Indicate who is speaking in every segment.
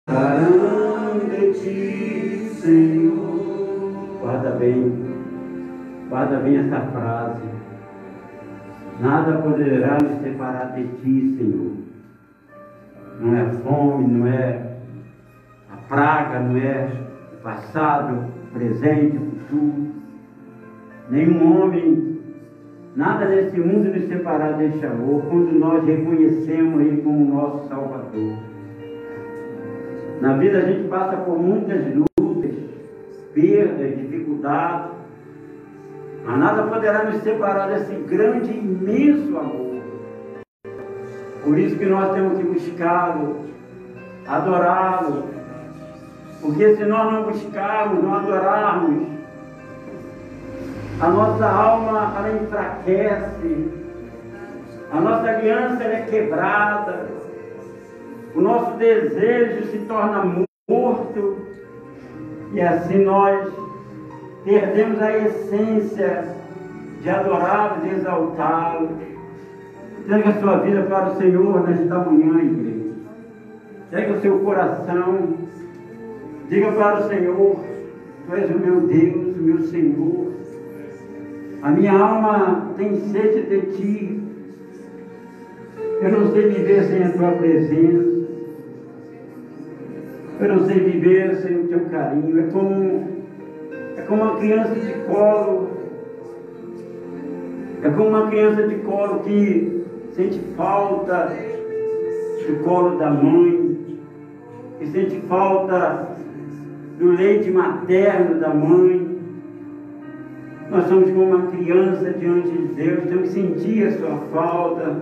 Speaker 1: De ti, Senhor. Guarda bem essa frase. Nada poderá nos separar de ti, Senhor. Não é a fome, não é a praga, não é o passado, o presente, o futuro. Nenhum homem, nada nesse mundo nos separar deste amor, quando nós reconhecemos Ele como nosso Salvador. Na vida a gente passa por muitas lutas, perdas, dificuldades, mas nada poderá nos separar desse grande e imenso amor. Por isso que nós temos que buscá-lo, adorá-lo, porque se nós não buscarmos, não adorarmos, a nossa alma ela enfraquece, a nossa aliança ela é quebrada, o nosso desejo se torna morto, e assim nós perdemos a essência de adorá-lo, de exaltá-lo. Entregue a sua vida para o Senhor nesta manhã, igreja. Entregue o seu coração. Diga para o Senhor: Tu és o meu Deus, o meu Senhor. A minha alma tem sede de Ti. Eu não sei viver sem a Tua presença. Eu não sei viver sem o Teu carinho. É como uma criança de colo. É como uma criança de colo que sente falta do colo da mãe, que sente falta do leite materno da mãe. Nós somos como uma criança diante de Deus, temos que sentir a sua falta.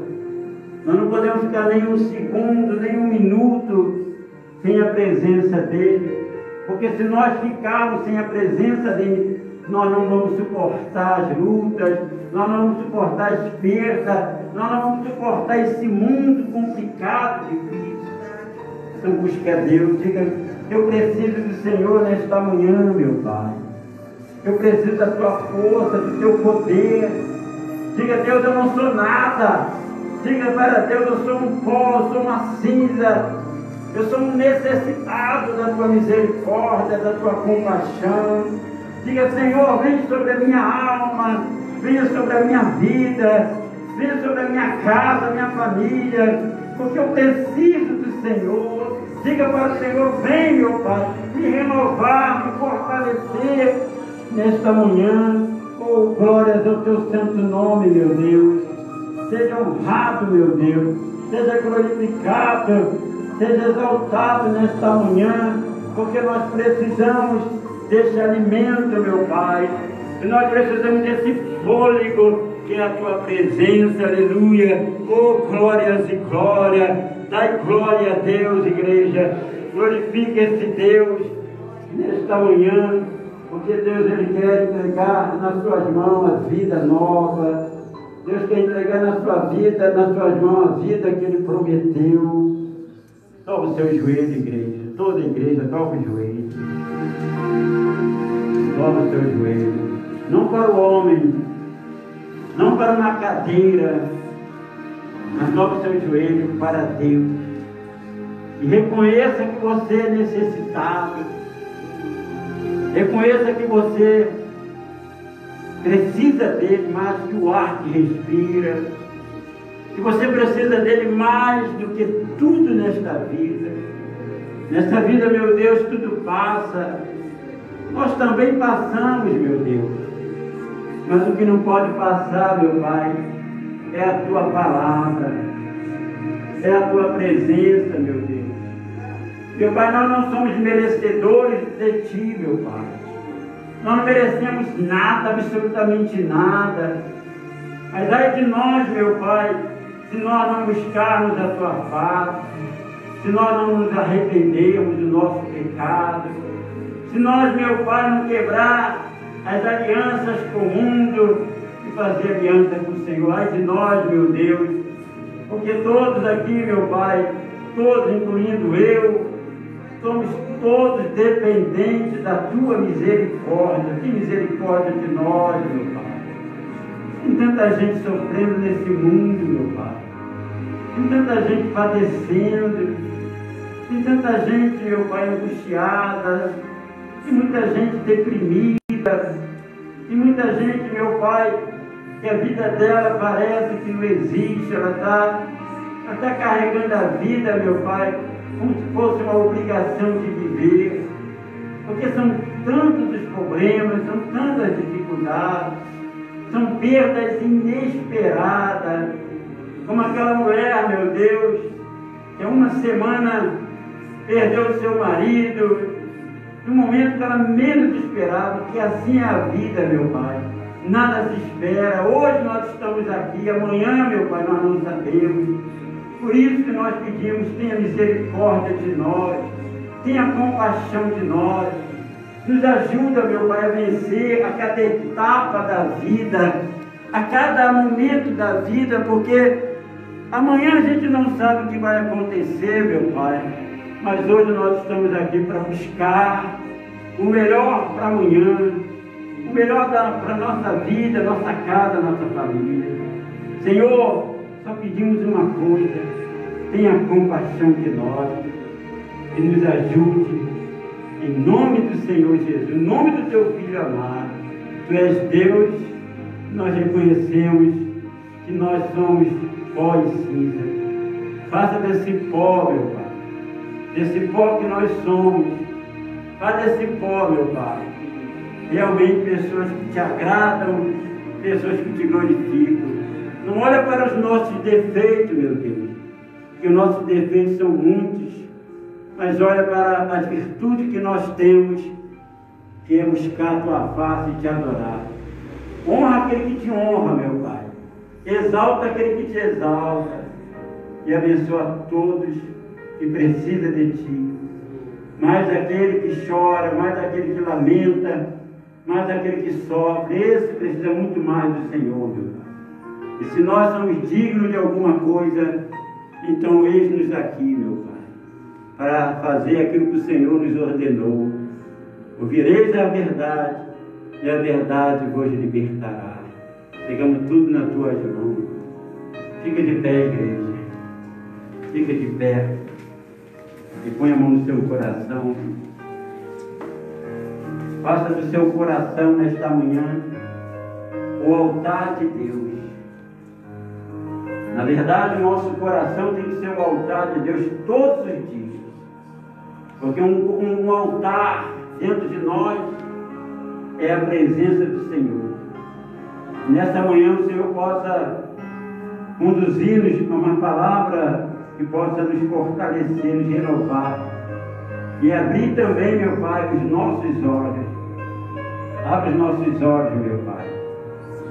Speaker 1: Nós não podemos ficar nem um segundo, nem um minuto sem a presença dEle, porque se nós ficarmos sem a presença dEle, nós não vamos suportar as lutas, nós não vamos suportar as perdas, nós não vamos suportar esse mundo complicado, difícil. Então busque a Deus, diga: eu preciso do Senhor nesta manhã, meu Pai. Eu preciso da Tua força, do Teu poder. Diga: Deus, eu não sou nada. Diga para Deus: eu sou um pó, eu sou uma cinza. Eu sou um necessitado da Tua misericórdia, da Tua compaixão. Diga: Senhor, vem sobre a minha alma, venha sobre a minha vida, venha sobre a minha casa, a minha família, porque eu preciso do Senhor. Diga para o Senhor: vem, meu Pai, me renovar, me fortalecer nesta manhã. Oh, glórias ao Teu santo nome, meu Deus. Seja honrado, meu Deus, seja glorificado, seja exaltado nesta manhã, porque nós precisamos desse alimento, meu Pai, e nós precisamos desse fôlego que é a Tua presença, aleluia. Oh, glórias e glória, dai glória a Deus, igreja, glorifique esse Deus nesta manhã, porque Deus Ele quer entregar nas Suas mãos a vida nova. Deus quer entregar na sua vida, nas suas mãos, a vida que Ele prometeu. Dobra o seu joelho, igreja. Toda a igreja, dobra o joelho. Dobra o seu joelho. Não para o homem, não para uma cadeira, mas dobra o seu joelho para Deus. E reconheça que você é necessitado. Reconheça que você precisa dele mais que o ar que respira, que você precisa dele mais do que tudo nesta vida. Nesta vida, meu Deus, tudo passa, nós também passamos, meu Deus, mas o que não pode passar, meu Pai, é a Tua palavra, é a Tua presença, meu Deus. Meu Pai, nós não somos merecedores de Ti, meu Pai. Nós não merecemos nada, absolutamente nada. Mas ai de nós, meu Pai, se nós não buscarmos a Tua face, se nós não nos arrependermos do nosso pecado, se nós, meu Pai, não quebrar as alianças com o mundo e fazer aliança com o Senhor. Ai de nós, meu Deus, porque todos aqui, meu Pai, todos, incluindo eu, somos todos dependentes da Tua misericórdia. Que misericórdia de nós, meu Pai. Tem tanta gente sofrendo nesse mundo, meu Pai. Tem tanta gente padecendo. Tem tanta gente, meu Pai, angustiada, tem muita gente deprimida, tem muita gente, meu Pai, que a vida dela parece que não existe, ela está carregando a vida, meu Pai, como se fosse uma obrigação de viver, porque são tantos os problemas, são tantas dificuldades, são perdas inesperadas, como aquela mulher, meu Deus, que há uma semana perdeu o seu marido, no momento que ela menos esperava, porque assim é a vida, meu Pai. Nada se espera. Hoje nós estamos aqui, amanhã, meu Pai, nós não sabemos. Por isso que nós pedimos, tenha misericórdia de nós, tenha compaixão de nós. Nos ajuda, meu Pai, a vencer a cada etapa da vida, a cada momento da vida, porque amanhã a gente não sabe o que vai acontecer, meu Pai. Mas hoje nós estamos aqui para buscar o melhor para amanhã, o melhor para a nossa vida, nossa casa, nossa família. Senhor, só pedimos uma coisa: tenha compaixão de nós e nos ajude, em nome do Senhor Jesus, em nome do Teu Filho amado. Tu és Deus, nós reconhecemos que nós somos pó e cinza. Faça desse pó, meu Pai, desse pó que nós somos, faz desse pó, meu Pai, realmente pessoas que te agradam, pessoas que te glorificam. Não olha para os nossos defeitos, meu Deus, que os nossos defeitos são muitos, mas olha para as virtudes que nós temos, que é buscar a Tua face e te adorar. Honra aquele que te honra, meu Pai, exalta aquele que te exalta, e abençoa todos que precisa de Ti, mais aquele que chora, mais aquele que lamenta, mais aquele que sofre. Esse precisa muito mais do Senhor, meu Pai. E se nós somos dignos de alguma coisa, então eis-nos aqui, meu Pai, para fazer aquilo que o Senhor nos ordenou. Ouvireis a verdade, e a verdade vos libertará. Pegamos tudo nas Tuas mãos. Fica de pé, igreja. Fica de pé. E põe a mão no seu coração. Faça do seu coração nesta manhã o altar de Deus. Na verdade, o nosso coração tem que ser o altar de Deus todos os dias. Porque um altar dentro de nós é a presença do Senhor. Nesta manhã o Senhor possa conduzir-nos a uma palavra que possa nos fortalecer, nos renovar. E abrir também, meu Pai, os nossos olhos. Abre os nossos olhos, meu Pai.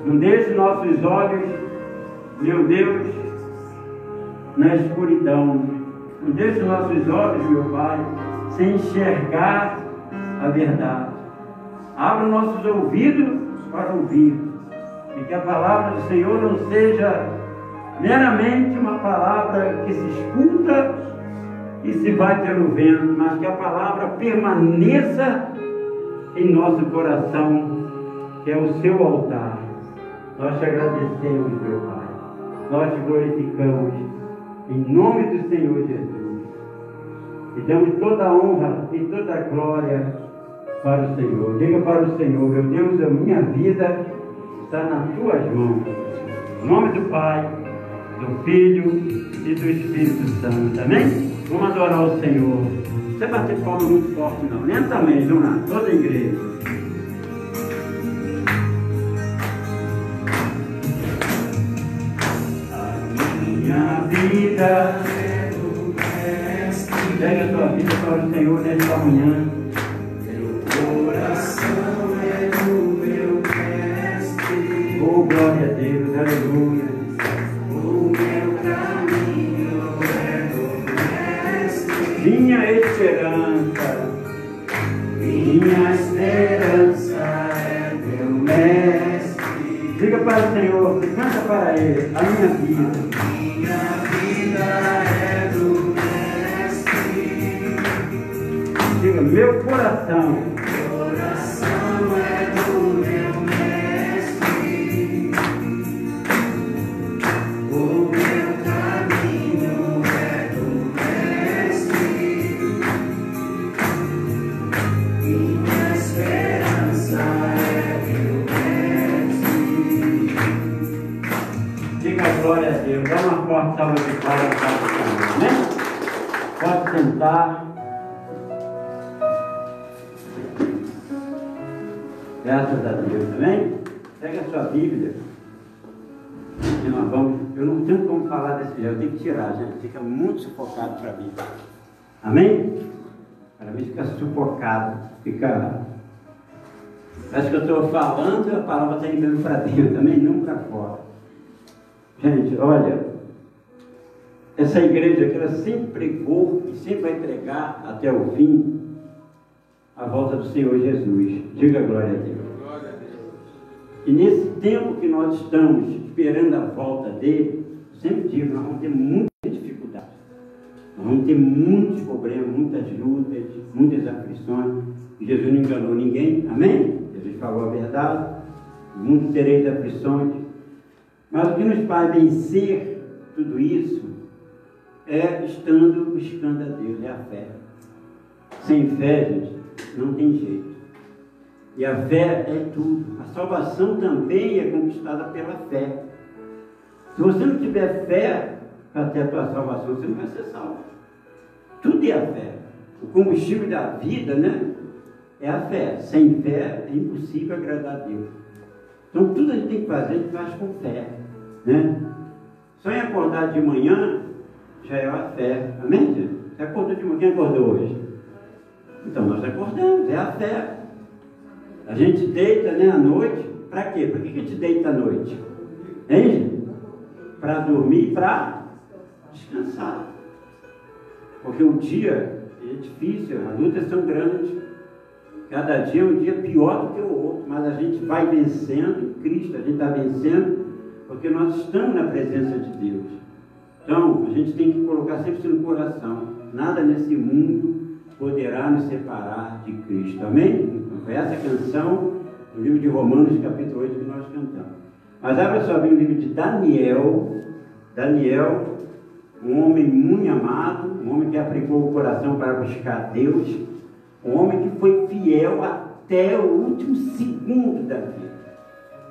Speaker 1: Não deixe os nossos olhos, meu Deus, na escuridão. Não deixe os nossos olhos, meu Pai, sem enxergar a verdade. Abra os nossos ouvidos para ouvir. E que a palavra do Senhor não seja meramente uma palavra que se escuta e se vai pelo vento, mas que a palavra permaneça em nosso coração, que é o seu altar. Nós te agradecemos, meu Pai. Nós te glorificamos em nome do Senhor Jesus. E damos toda a honra e toda a glória para o Senhor. Diga para o Senhor: meu Deus, a minha vida está nas Tuas mãos. Em nome do Pai, do Filho e do Espírito Santo. Amém? Vamos adorar o Senhor. Não precisa bater palma muito forte, não. Lentamente, vamos lá. Toda a igreja. A minha vida é do Mestre. Pega a tua vida para o Senhor nesta manhã. Meu coração é do meu Mestre. Oh, glória a Deus. Aleluia. Minha esperança é meu Mestre. Diga para o Senhor, canta para Ele: a minha vida. Minha vida é do Mestre. Diga: meu coração. Meu coração é do meu Mestre. O meu caminho é do Mestre. sentar. Graças a Deus, amém? Pega a sua Bíblia. Eu não tenho como falar desse jeito, eu tenho que tirar, gente. Fica muito sufocado para mim. Amém? Para mim fica sufocado. Acho que eu estou falando e a palavra está indo para dentro também, não para fora. Gente, olha, essa igreja que ela sempre pregou e sempre vai pregar até o fim a volta do Senhor Jesus. Diga glória a Deus.
Speaker 2: Glória a Deus.
Speaker 1: E nesse tempo que nós estamos esperando a volta dele, eu sempre digo, nós vamos ter muitas dificuldades. Nós vamos ter muitos problemas, muitas lutas, muitas aflições. Jesus não enganou ninguém, amém? Jesus falou a verdade. No mundo tereis aflições. Mas o que nos faz vencer tudo isso é estando buscando a Deus, é a fé. Sem fé, gente, não tem jeito. E a fé é tudo. A salvação também é conquistada pela fé. Se você não tiver fé para ter a tua salvação, você não vai ser salvo. Tudo é a fé. O combustível da vida, né? É a fé. Sem fé é impossível agradar a Deus. Então tudo a gente tem que fazer, a gente faz com fé, né? Só em acordar de manhã já é a fé. Amém, gente? Você acordou de manhã? Quem acordou hoje? Então nós acordamos, é a fé. A gente deita, né, à noite. Para quê? Para que a gente deita à noite? Hein, gente? Para dormir e para descansar. Porque o dia é difícil, as lutas são grandes. Cada dia é um dia pior do que o outro, mas a gente vai vencendo em Cristo, a gente está vencendo porque nós estamos na presença de Deus. Então, a gente tem que colocar sempre isso no coração. Nada nesse mundo poderá nos separar de Cristo. Amém? Foi essa canção do livro de Romanos, capítulo 8, que nós cantamos. Mas abra sua Bíblia no livro de Daniel. Daniel, um homem muito amado, um homem que aplicou o coração para buscar Deus, um homem que foi fiel até o último segundo da vida.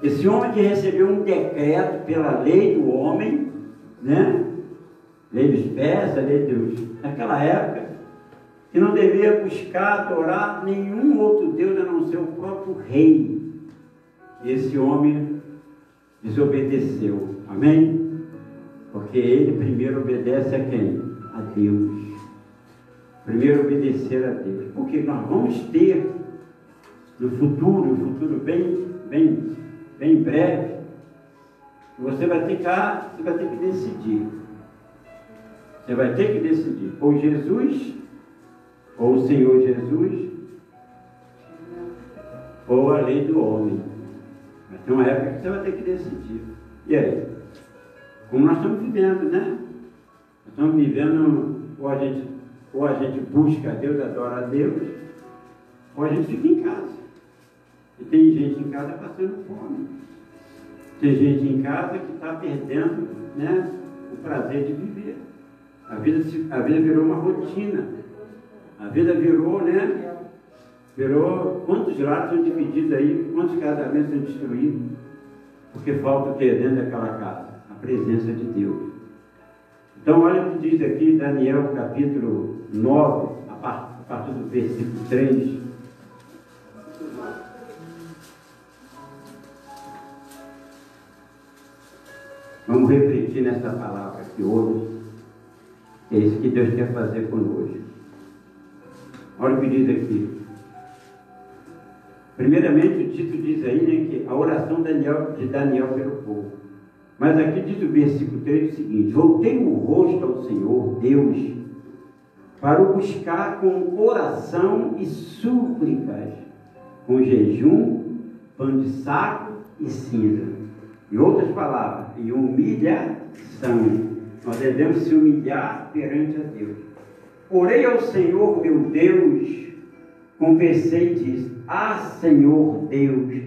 Speaker 1: Esse homem que recebeu um decreto pela lei do homem, né? Lei dos persas, lei dos... Naquela época, que não devia buscar, adorar nenhum outro Deus a não ser o próprio rei. E esse homem desobedeceu. Amém? Porque ele primeiro obedece a quem? A Deus. Primeiro obedecer a Deus. Porque nós vamos ter no futuro bem breve, você vai ter que decidir. Você vai ter que decidir. Ou Jesus, ou o Senhor Jesus, ou a lei do homem. Vai ter uma época que você vai ter que decidir. E aí? Como nós estamos vivendo, né? Nós estamos vivendo, ou a gente busca a Deus, adora a Deus, ou a gente fica em casa. E tem gente em casa passando fome. Tem gente em casa que está perdendo, né, o prazer de viver. A vida virou uma rotina. A vida virou, né? Quantos lares são divididos aí? Quantos casamentos são destruídos? Porque falta o que dentro daquela casa? A presença de Deus. Então, olha o que diz aqui, Daniel, capítulo 9, a partir do versículo 3. Vamos refletir nessa palavra aqui hoje. É isso que Deus quer fazer conosco. Olha o que diz aqui. Primeiramente, o título diz aí, né, que a oração de Daniel pelo povo. Mas aqui diz o versículo 3 o seguinte: voltei o rosto ao Senhor, Deus, para o buscar com oração e súplicas, com jejum, pão de saco e cinza. Em outras palavras, e humilhação. Nós devemos se humilhar perante a Deus. Orei ao Senhor, meu Deus, confessei e disse: Senhor Deus,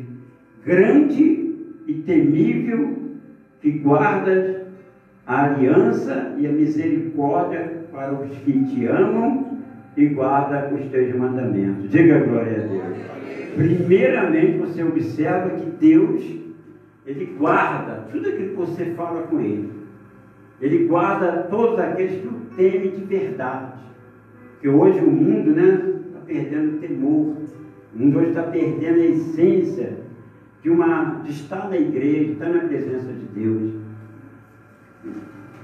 Speaker 1: grande e temível, que guardas a aliança e a misericórdia para os que te amam e guarda os teus mandamentos. Diga glória a Deus. Primeiramente, você observa que Deus, Ele guarda tudo aquilo que você fala com Ele. Ele guarda todos aqueles que o temem de verdade. Porque hoje o mundo, né, está perdendo o temor. O mundo hoje está perdendo a essência de estar na igreja, estar na presença de Deus.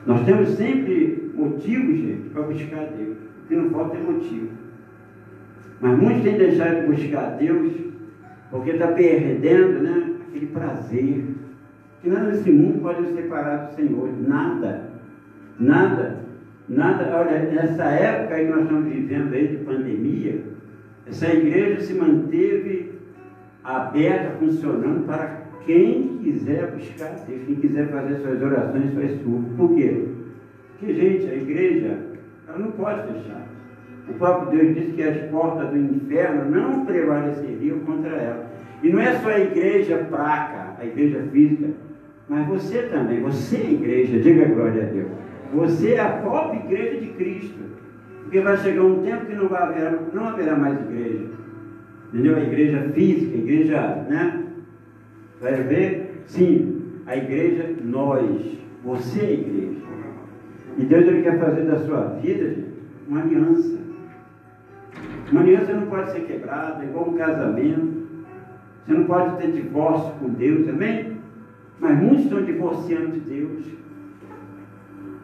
Speaker 1: Nós temos sempre motivos, gente, para buscar Deus. O que não falta é motivo. Mas muitos têm deixado de buscar Deus porque está perdendo, né, aquele prazer. Que nada nesse mundo pode nos separar do Senhor. Nada. Nada. Nada. Olha, nessa época aí que nós estamos vivendo aí de pandemia, essa igreja se manteve aberta, funcionando para quem quiser buscar Deus, quem quiser fazer suas orações, suas súplicas. Por quê? Porque, gente, a igreja, ela não pode fechar. O próprio Deus disse que as portas do inferno não prevaleceriam contra ela. E não é só a igreja praca, a igreja física, mas você também. Você é a igreja, diga glória a Deus. Você é a própria igreja de Cristo. Porque vai chegar um tempo que não haverá mais igreja. Entendeu? A igreja física, a igreja, né? Vai ver? Sim, a igreja, nós. Você é a igreja. E Deus, Ele quer fazer da sua vida, gente, uma aliança. Uma aliança não pode ser quebrada, é igual um casamento. Você não pode ter divórcio com Deus, amém? Mas muitos estão divorciando de Deus.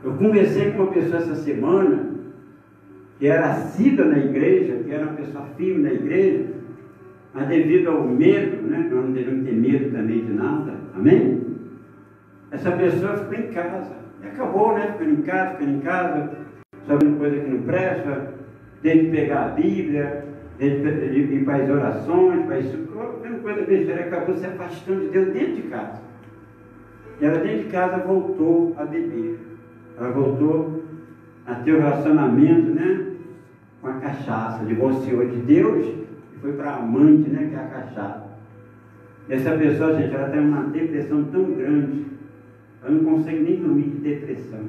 Speaker 1: Eu conversei com uma pessoa essa semana, que era assídua na igreja, que era uma pessoa firme na igreja, mas devido ao medo, né? Nós não devemos ter medo também de nada, amém? Essa pessoa ficou em casa, e acabou, né? Ficando em casa, sabendo coisa que não presta, desde pegar a Bíblia, desde ir para as orações, para isso, vendo coisa besteira, acabou se afastando de Deus dentro de casa. E ela dentro de casa voltou a beber, ela voltou a ter o relacionamento, né? Com a cachaça, divorciou de Deus e foi para a amante, né, que é a cachaça. E essa pessoa, gente, ela tem uma depressão tão grande, ela não consegue nem dormir de depressão.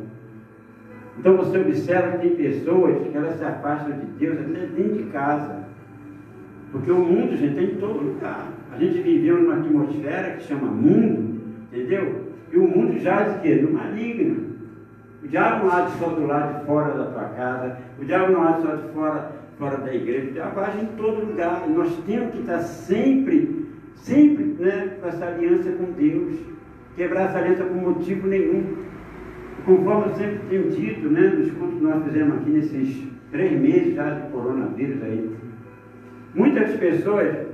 Speaker 1: Então você observa que tem pessoas que elas se afastam de Deus até dentro de casa. Porque o mundo, gente, tem em todo lugar. A gente viveu numa atmosfera que chama mundo, entendeu? E o mundo jaz o quê? No maligno. O diabo não age só do lado de fora da tua casa, o diabo não age só de fora da igreja, o diabo age em todo lugar. E nós temos que estar sempre, né, com essa aliança com Deus, quebrar essa aliança por motivo nenhum. Conforme eu sempre tenho dito, né, nos cultos que nós fizemos aqui nesses 3 meses já de coronavírus aí, muitas pessoas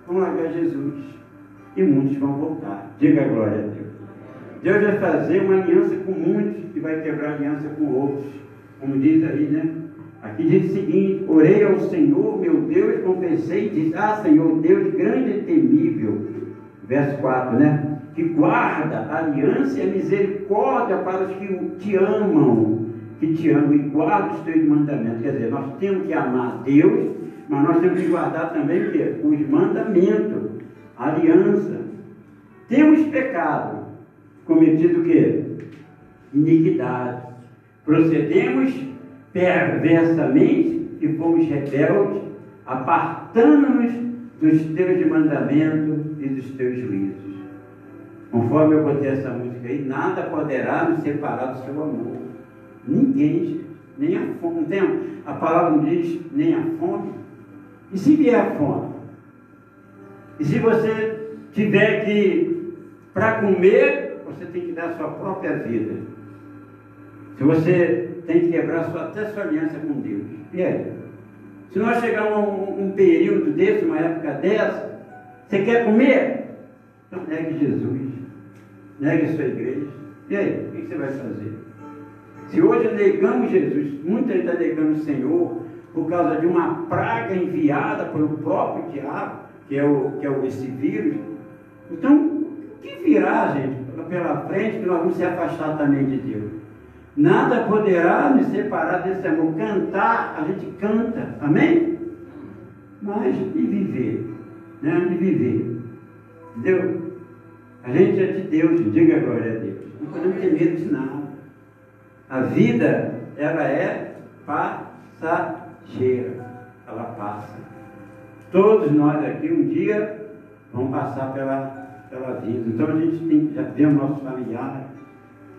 Speaker 1: vão largar Jesus e muitos vão voltar. Diga a glória a Deus. Deus vai fazer uma aliança com muitos e vai quebrar aliança com outros. Como diz aí, né? Aqui diz o seguinte: orei ao Senhor, meu Deus, confessei, diz: Senhor, Deus grande e temível. Verso 4, né? Que guarda a aliança e a misericórdia para os que te amam e guarda os teus mandamentos. Quer dizer, nós temos que amar a Deus, mas nós temos que guardar também o quê? Os mandamentos, a aliança. Temos pecado, cometido o quê? Iniquidade. Procedemos perversamente e fomos rebeldes, apartando-nos dos teus mandamentos e dos teus juízos. Conforme eu botei essa música aí, nada poderá nos separar do seu amor. Ninguém, gente, nem a fome. Não tem, a palavra não diz nem a fome. E se vier a fome? E se você tiver que, para comer, você tem que dar a sua própria vida. Se você tem que quebrar até sua aliança com Deus. E aí? Se nós chegarmos a um período desse, uma época dessa, você quer comer? Então negue Jesus. Negue a sua igreja. E aí? O que você vai fazer? Se hoje negamos Jesus, muita gente está negando o Senhor por causa de uma praga enviada pelo próprio diabo, que é esse vírus. Então, o que virá, gente, pela frente, que nós vamos se afastar também de Deus? Nada poderá nos separar desse amor. Cantar, a gente canta, amém? Mas e viver? Né? E viver. Entendeu? A gente é de Deus, diga a glória a Deus. Não podemos ter medo de nada. A vida, ela é passageira. Ela passa. Todos nós aqui um dia vamos passar pela vida. Então a gente tem que já ver os nossos familiares,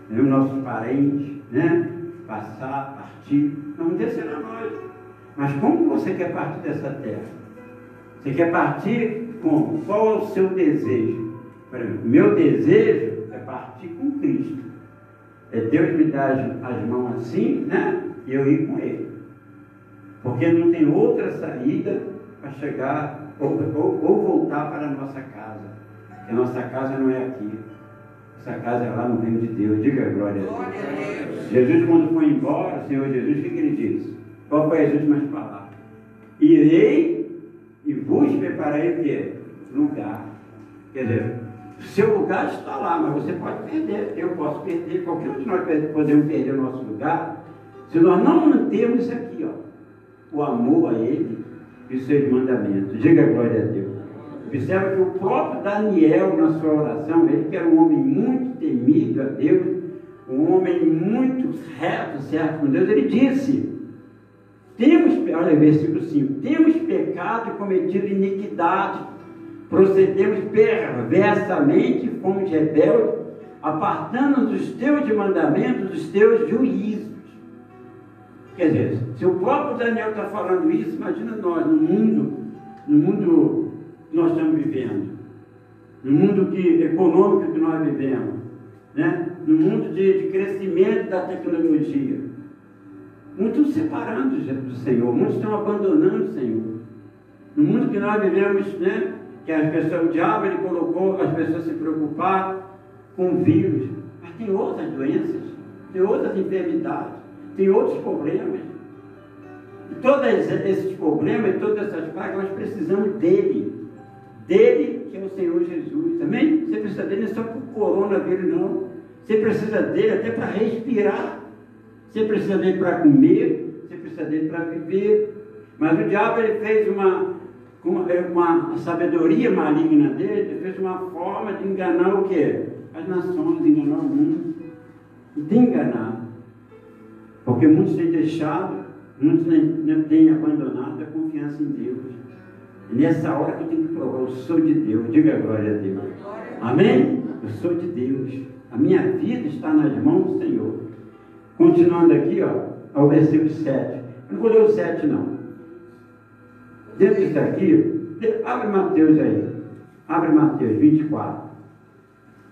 Speaker 1: ver os nossos parentes, né? Passar, partir. Não descer a nós. Mas como você quer partir dessa terra? Você quer partir como? Qual é o seu desejo? Por exemplo, meu desejo é partir com Cristo. É Deus me dar as mãos assim, né? E eu ir com Ele. Porque não tem outra saída para chegar ou voltar para a nossa casa. Porque a nossa casa não é aqui. Essa casa é lá no reino de Deus. Diga glória a Deus. Jesus, quando foi embora, o Senhor Jesus, o que ele disse? Qual foi as últimas palavras? Irei e vos prepararei o quê? Lugar. Quer dizer, o seu lugar está lá, mas você pode perder. Eu posso perder. Qualquer um de nós podemos perder o nosso lugar se nós não mantermos isso aqui, ó, o amor a Ele e os seus mandamentos. Diga glória a Deus. Observe que o próprio Daniel, na sua oração, ele que era um homem muito temido a Deus, um homem muito reto, certo com Deus, ele disse, olha, versículo 5, temos pecado e cometido iniquidade, procedemos perversamente, fomos rebeldes, apartando-nos dos teus mandamentos, dos teus juízos. Quer dizer, se o próprio Daniel está falando isso, imagina nós, no mundo que nós estamos vivendo, no mundo econômico que nós vivemos, né? No mundo de crescimento da tecnologia. Muitos estão separando do Senhor, muitos estão abandonando o Senhor. No mundo que nós vivemos, né? Que as pessoas, o diabo ele colocou as pessoas se preocupar com vírus, mas tem outras doenças, tem outras enfermidades, tem outros problemas. E todos esses problemas e todas essas pragas, nós precisamos dele. Dele, que é o Senhor Jesus. Amém? Você precisa dele não é só para o coronavírus, não. Você precisa dele até para respirar. Você precisa dele para comer. Você precisa dele para viver. Mas o diabo ele fez uma sabedoria maligna dele, ele fez uma forma de enganar o quê? As nações, de enganar o mundo. E tem enganado. Porque muitos têm deixado, muitos têm abandonado a confiança em Deus. E nessa hora que eu tenho que provar, eu sou de Deus. Diga glória a Deus. Amém? Eu sou de Deus. A minha vida está nas mãos do Senhor. Continuando aqui, ó, ao versículo 7. Eu não vou ler o 7, não. Dentro disso aqui, abre Mateus aí. Abre Mateus 24.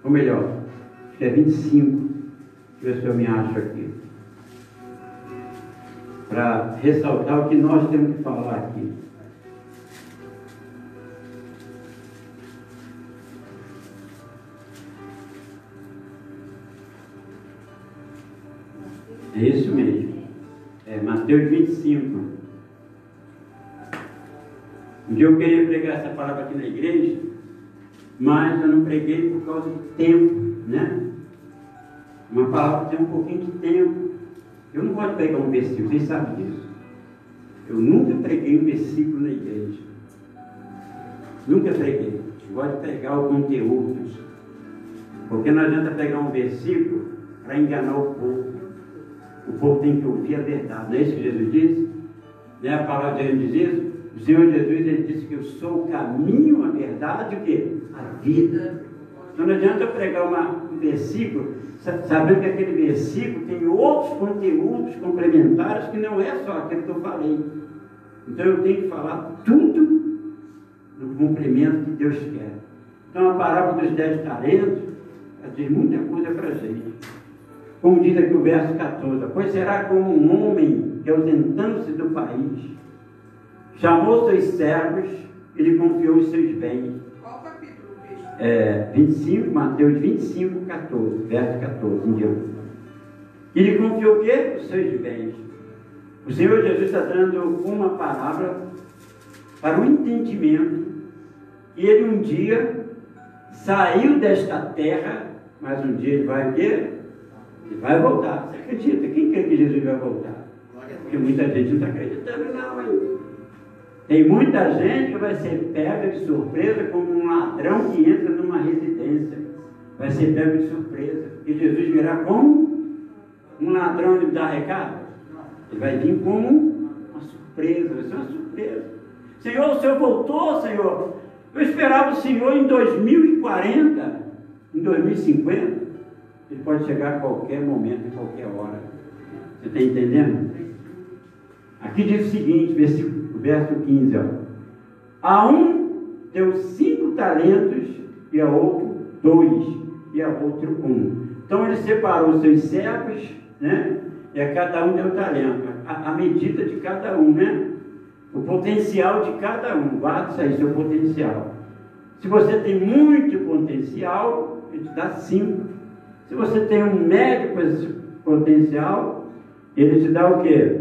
Speaker 1: Ou melhor, acho que é 25. Deixa eu ver se eu me acho aqui. Para ressaltar o que nós temos que falar aqui. É isso mesmo. É Mateus 25. Um dia eu queria pregar essa palavra aqui na igreja, mas eu não preguei por causa do tempo, né? Uma palavra que tem um pouquinho de tempo. Eu não gosto de pregar um versículo, vocês sabem disso. Eu nunca preguei um versículo na igreja. Nunca preguei. Eu gosto de pregar o conteúdo. Porque não adianta pegar um versículo para enganar o povo. O povo tem que ouvir a verdade. Não é isso que Jesus disse? Não é a palavra de Jesus diz isso? O Senhor Jesus ele disse que eu sou o caminho, a verdade, o quê? A vida. Então não adianta eu pregar um versículo, sabendo que aquele versículo tem outros conteúdos complementares que não é só aquilo que eu falei. Então eu tenho que falar tudo no cumprimento que Deus quer. Então a parábola dos 10 talentos diz muita coisa para a gente. Como diz aqui o verso 14, pois será como um homem que, ausentando-se do país, chamou seus servos e lhe confiou os seus bens.
Speaker 2: Qual capítulo, bicho?
Speaker 1: 25, Mateus 25, 14, verso 14 em diante. E lhe confiou o quê? Os seus bens. O Senhor Jesus está dando uma palavra para o entendimento que ele um dia saiu desta terra, mas um dia ele vai o quê? Ele vai voltar. Você acredita? Quem crê que Jesus vai voltar? Porque muita gente não está acreditando não, hein? Tem muita gente que vai ser pega de surpresa como um ladrão que entra numa residência. Vai ser pega de surpresa. E Jesus virá como um ladrão de dar recado. Ele vai vir como uma surpresa. Vai ser uma surpresa. Senhor, o Senhor voltou, Senhor. Eu esperava o Senhor em 2040, em 2050. Ele pode chegar a qualquer momento, a qualquer hora. Você está entendendo? A Aqui diz o seguinte, verso 15, ó. A um deu 5 talentos, e a outro 2, e a outro 1. Então ele separou os seus servos, né? E a cada um deu um talento, a medida de cada um, né? O potencial de cada um. Guarda isso aí, seu potencial. Se você tem muito potencial, ele te dá 5. Se você tem um médio potencial, ele te dá o quê?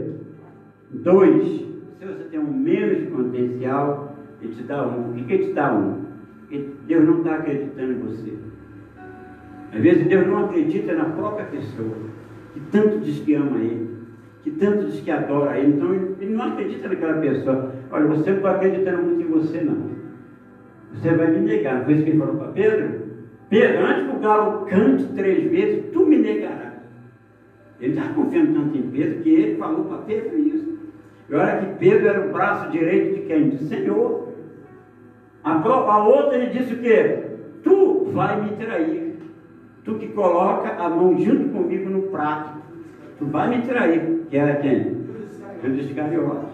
Speaker 1: 2. Se você tem um menos potencial, ele te dá 1. Por que ele te dá 1? Porque Deus não está acreditando em você. Às vezes Deus não acredita na própria pessoa, que tanto diz que ama Ele, que tanto diz que adora Ele. Então Ele não acredita naquela pessoa. Olha, você não está acreditando muito em você, não. Você vai me negar. Não foi isso que Ele falou para Pedro? Pedro, antes que o galo cante 3 vezes, tu me negarás. Ele estava confiando tanto em Pedro, que ele falou para Pedro isso. E olha que Pedro era o braço direito de quem? Do Senhor. A outra ele disse o quê? Tu vai me trair. Tu que coloca a mão junto comigo no prato. Tu vai me trair. Que era quem? Judas Iscariotes.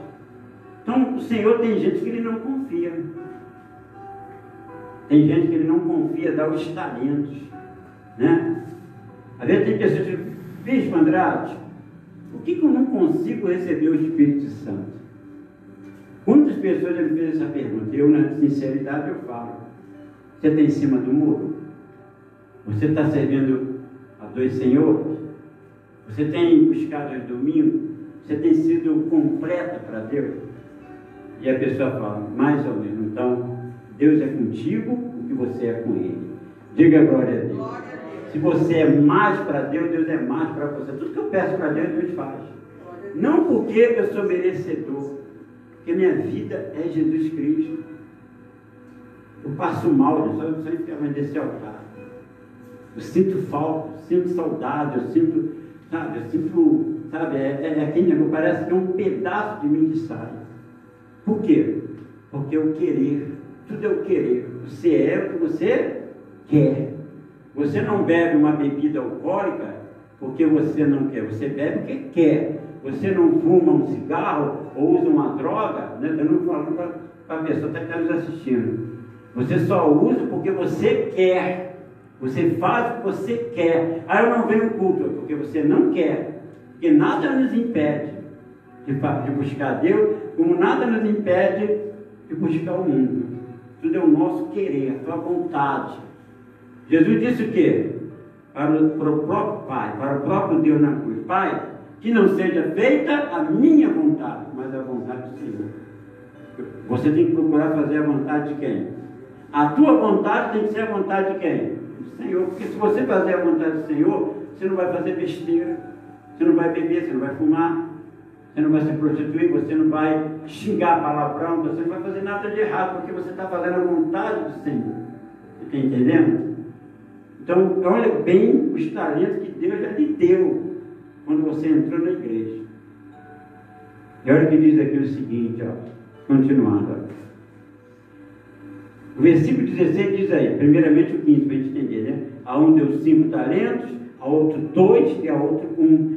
Speaker 1: Então o Senhor tem gente que ele não confia. Tem gente que ele não confia, dá os talentos, né? Às vezes tem pessoas que dizem, Bispo Andrade, por que eu não consigo receber o Espírito Santo? Quantas pessoas já me fez essa pergunta? Eu, na sinceridade, eu falo, você está em cima do muro? Você está servindo a 2 senhores? Você tem buscado os domingos? Você tem sido completa para Deus? E a pessoa fala, mais ou menos, então, Deus é contigo, o que você é com Ele. Diga glória a Deus. Se você é mais para Deus, Deus é mais para você. Tudo que eu peço para Deus, Deus faz. Não porque eu sou merecedor, porque minha vida é Jesus Cristo. Eu passo mal, eu só enfermo desse altar. Eu sinto falta, sinto saudade, eu sinto, sabe, é aquele negócio, parece que é um pedaço de mim que sai. Por quê? Porque eu querer. Tudo é o querer. Você é o que você quer. Você não bebe uma bebida alcoólica porque você não quer. Você bebe porque quer. Você não fuma um cigarro ou usa uma droga, né? Eu não falo para a pessoa que está nos assistindo. Você só usa porque você quer. Você faz o que você quer. Aí eu não venho culto, porque você não quer. Porque nada nos impede de buscar Deus, como nada nos impede de buscar o mundo. Tudo é o nosso querer, a tua vontade. Jesus disse o quê? Para o próprio Pai, para o próprio Deus na cruz. Pai, que não seja feita a minha vontade, mas a vontade do Senhor. Você tem que procurar fazer a vontade de quem? A tua vontade tem que ser a vontade de quem? Do Senhor. Porque se você fazer a vontade do Senhor, você não vai fazer besteira, você não vai beber, você não vai fumar, você não vai se prostituir, você não vai xingar palavrão, você não vai fazer nada de errado, porque você está fazendo a vontade do Senhor. Você está entendendo? Então, olha bem os talentos que Deus já lhe deu quando você entrou na igreja. E olha o que diz aqui o seguinte, ó, continuando. Ó. O versículo 16 diz aí, primeiramente o 15, para a gente entender, né? A um deu 5 talentos, a outro 2 e a outro 1.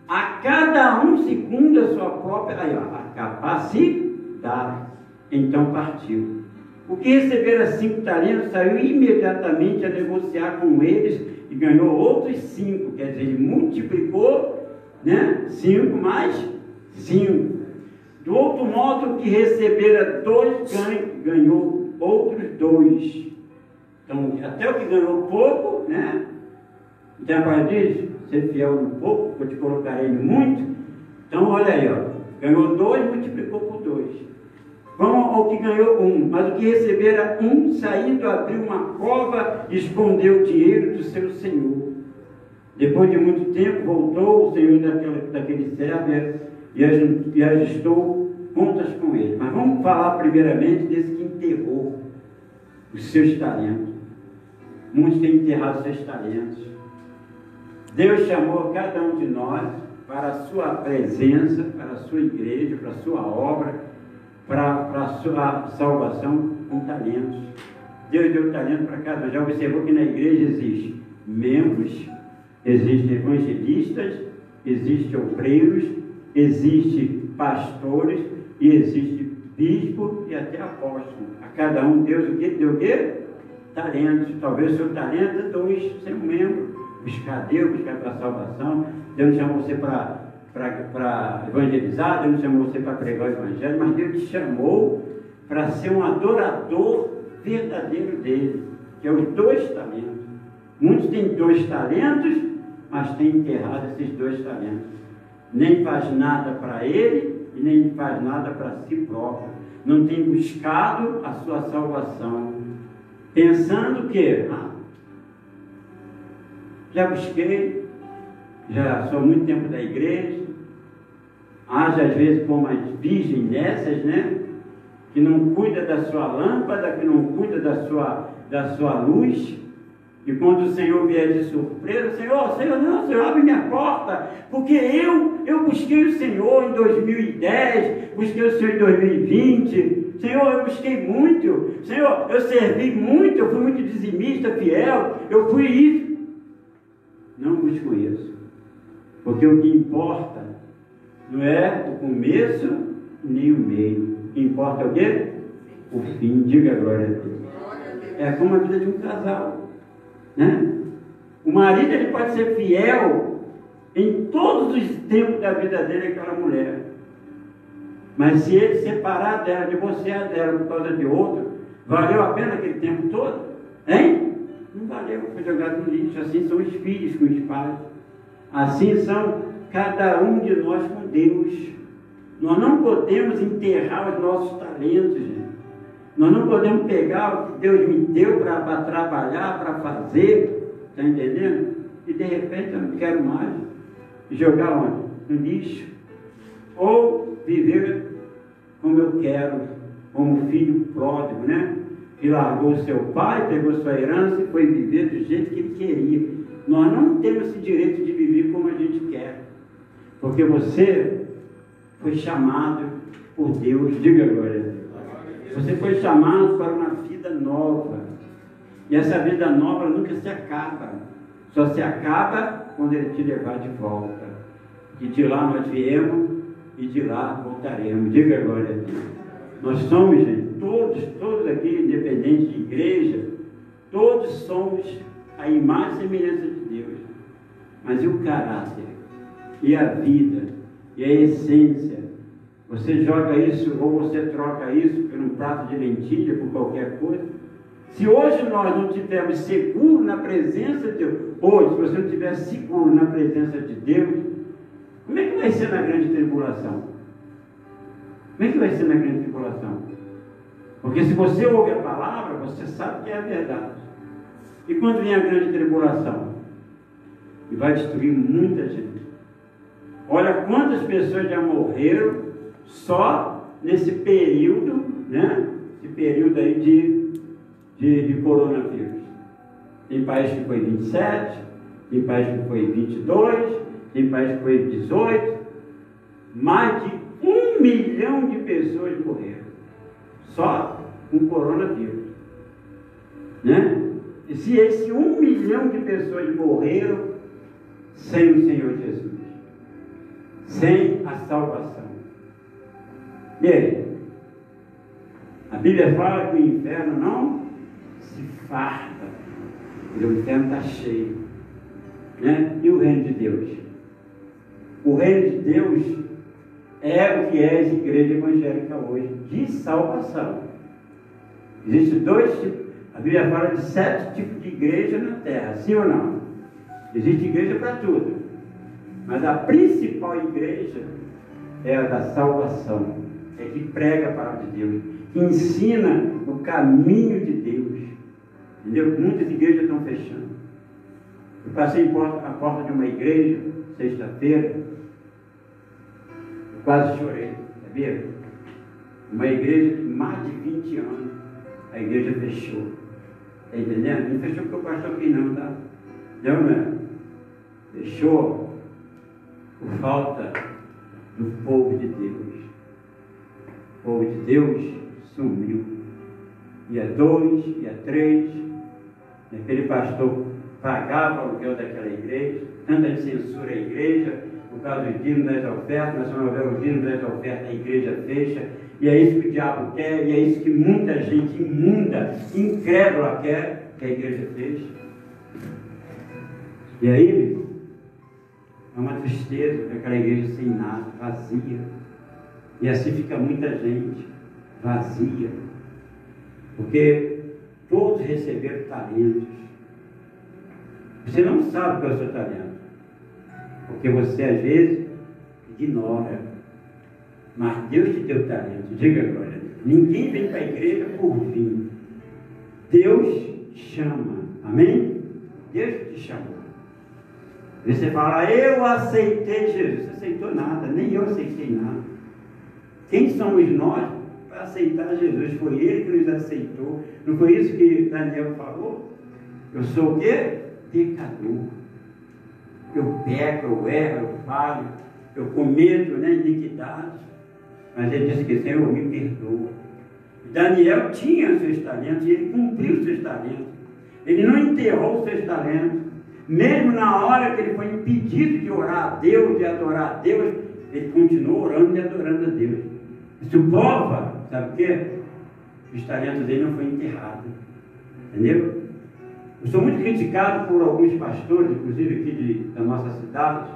Speaker 1: A cada um segundo a sua própria a capacidade. Então partiu. O que recebera 5 talentos saiu imediatamente a negociar com eles e ganhou outros 5. Quer dizer, ele multiplicou, né? 5 mais 5. Do outro modo, o que recebera 2 ganhou outros 2. Então, até o que ganhou pouco, né? Então, a parte diz, ser fiel no pouco, eu te colocarei no muito. Então, olha aí, ó. Ganhou 2, multiplicou por 2. Vamos ao que ganhou 1. Mas o que recebera 1, saindo, abriu uma cova e escondeu o dinheiro do seu senhor. Depois de muito tempo, voltou o senhor daquele servo e ajustou contas com ele. Mas vamos falar primeiramente desse que enterrou os seus talentos. Muitos têm enterrado seus talentos. Deus chamou cada um de nós para a sua presença, para a sua igreja, para a sua obra, para a sua salvação com talentos. Deus deu talento para cada um. Já observou que na igreja existem membros, existem evangelistas, existem obreiros, existem pastores e existe bispo e até apóstolo. A cada um Deus o quê? Deu o quê? Talentos. Talvez o seu talento é dois, ser um membro. Buscar Deus, buscar a salvação. Deus não chamou você para evangelizar, Deus não chamou você para pregar o evangelho, mas Deus te chamou para ser um adorador verdadeiro dele, que é os dois talentos. Muitos têm 2 talentos, mas têm enterrado esses 2 talentos. Nem faz nada para ele e nem faz nada para si próprio. Não tem buscado a sua salvação. Pensando que, já busquei, já sou há muito tempo da igreja, haja às vezes como as virgens nessas, né? Que não cuida da sua lâmpada, que não cuida da sua luz. E quando o Senhor vier de surpresa, Senhor, abre minha porta, porque eu busquei o Senhor em 2010, busquei o Senhor em 2020, Senhor, eu busquei muito, Senhor, eu servi muito, eu fui muito dizimista, fiel, eu fui isso. Não busco isso, porque o que importa não é o começo nem o meio, o que importa é o quê? O fim. Diga glória a Deus. É como a vida de um casal. Né? O marido ele pode ser fiel em todos os tempos da vida dele àquela mulher, mas se ele separar dela, divorciar dela por causa de outro, valeu a pena aquele tempo todo? Hein? Não valeu, foi jogado no lixo. Assim são os filhos com os pais, assim são cada um de nós com Deus. Nós não podemos enterrar os nossos talentos, gente. Nós não podemos pegar o que Deus me deu para trabalhar, para fazer, está entendendo? E de repente eu não quero mais. Jogar onde? No lixo. Ou viver como eu quero, como filho pródigo, né? Que largou seu pai, pegou sua herança e foi viver do jeito que ele queria. Nós não temos esse direito de viver como a gente quer. Porque você foi chamado por Deus. Diga glória a Deus. Você foi chamado para uma vida nova. E essa vida nova nunca se acaba. Só se acaba quando Ele te levar de volta. E de lá nós viemos e de lá voltaremos. Diga glória a Deus. Nós somos, gente, todos aqui, independente de igreja, todos somos a imagem e semelhança de Deus. Mas e o caráter? E a vida? E a essência? Você joga isso ou você troca isso por um prato de lentilha, por qualquer coisa? Se hoje nós não estivermos seguros na presença de Deus, hoje, se você não estiver seguro na presença de Deus, como é que vai ser na grande tribulação? Como é que vai ser na grande tribulação? Porque se você ouve a palavra, você sabe que é a verdade. E quando vem a grande tribulação? E vai destruir muita gente. Olha quantas pessoas já morreram só nesse período, né? Esse período aí de coronavírus. Tem país que foi 27, tem país que foi 22, tem país que foi 18. Mais de 1 milhão de pessoas morreram só com coronavírus, né? E se esse 1 milhão de pessoas morreram sem o Senhor Jesus, sem a salvação, e aí? A Bíblia fala que o inferno não se farta, porque o inferno está cheio, né? E o reino de Deus? O reino de Deus é o que é a igreja evangélica hoje, de salvação. Existem 2 tipos, a Bíblia fala de 7 tipos de igreja na terra, sim ou não? Existe igreja para tudo, mas a principal igreja é a da salvação, é que prega a palavra de Deus, que ensina o caminho de Deus, entendeu? Muitas igrejas estão fechando. Eu passei a porta de uma igreja, sexta-feira, quase chorei, sabia? Uma igreja que mais de 20 anos a igreja fechou. Está entendendo? Não fechou porque o pastor aqui não, tá? Não é? Fechou por falta do povo de Deus. O povo de Deus sumiu. E a 2, e a 3, aquele pastor pagava o aluguel daquela igreja, tanta censura à igreja, por causa dos dízimos das ofertas, mas se não houver os dízimos das ofertas, a igreja fecha, e é isso que o diabo quer, e é isso que muita gente imunda, incrédula quer, que a igreja feche. E aí, meu irmão, é uma tristeza ver aquela igreja sem nada, vazia. E assim fica muita gente vazia. Porque todos receberam talentos. Você não sabe qual é o seu talento. Porque você, às vezes, ignora. Mas Deus te deu talento. Diga glória a Deus. Ninguém vem para a igreja por vir. Deus chama. Amém? Deus te chamou. Você fala, eu aceitei Jesus. Você aceitou nada, nem eu aceitei nada. Quem somos nós para aceitar Jesus? Foi Ele que nos aceitou. Não foi isso que Daniel falou? Eu sou o quê? Pecador. Eu peco, eu erro, eu falho, eu cometo iniquidades. Mas Ele disse que Senhor me perdoa. Daniel tinha os seus talentos e ele cumpriu os seus talentos. Ele não enterrou os seus talentos. Mesmo na hora que ele foi impedido de orar a Deus, de adorar a Deus, ele continuou orando e adorando a Deus. Isso prova, sabe o quê? Os talentos dele não foram enterrados. Entendeu? Eu sou muito criticado por alguns pastores, inclusive aqui da nossa cidade.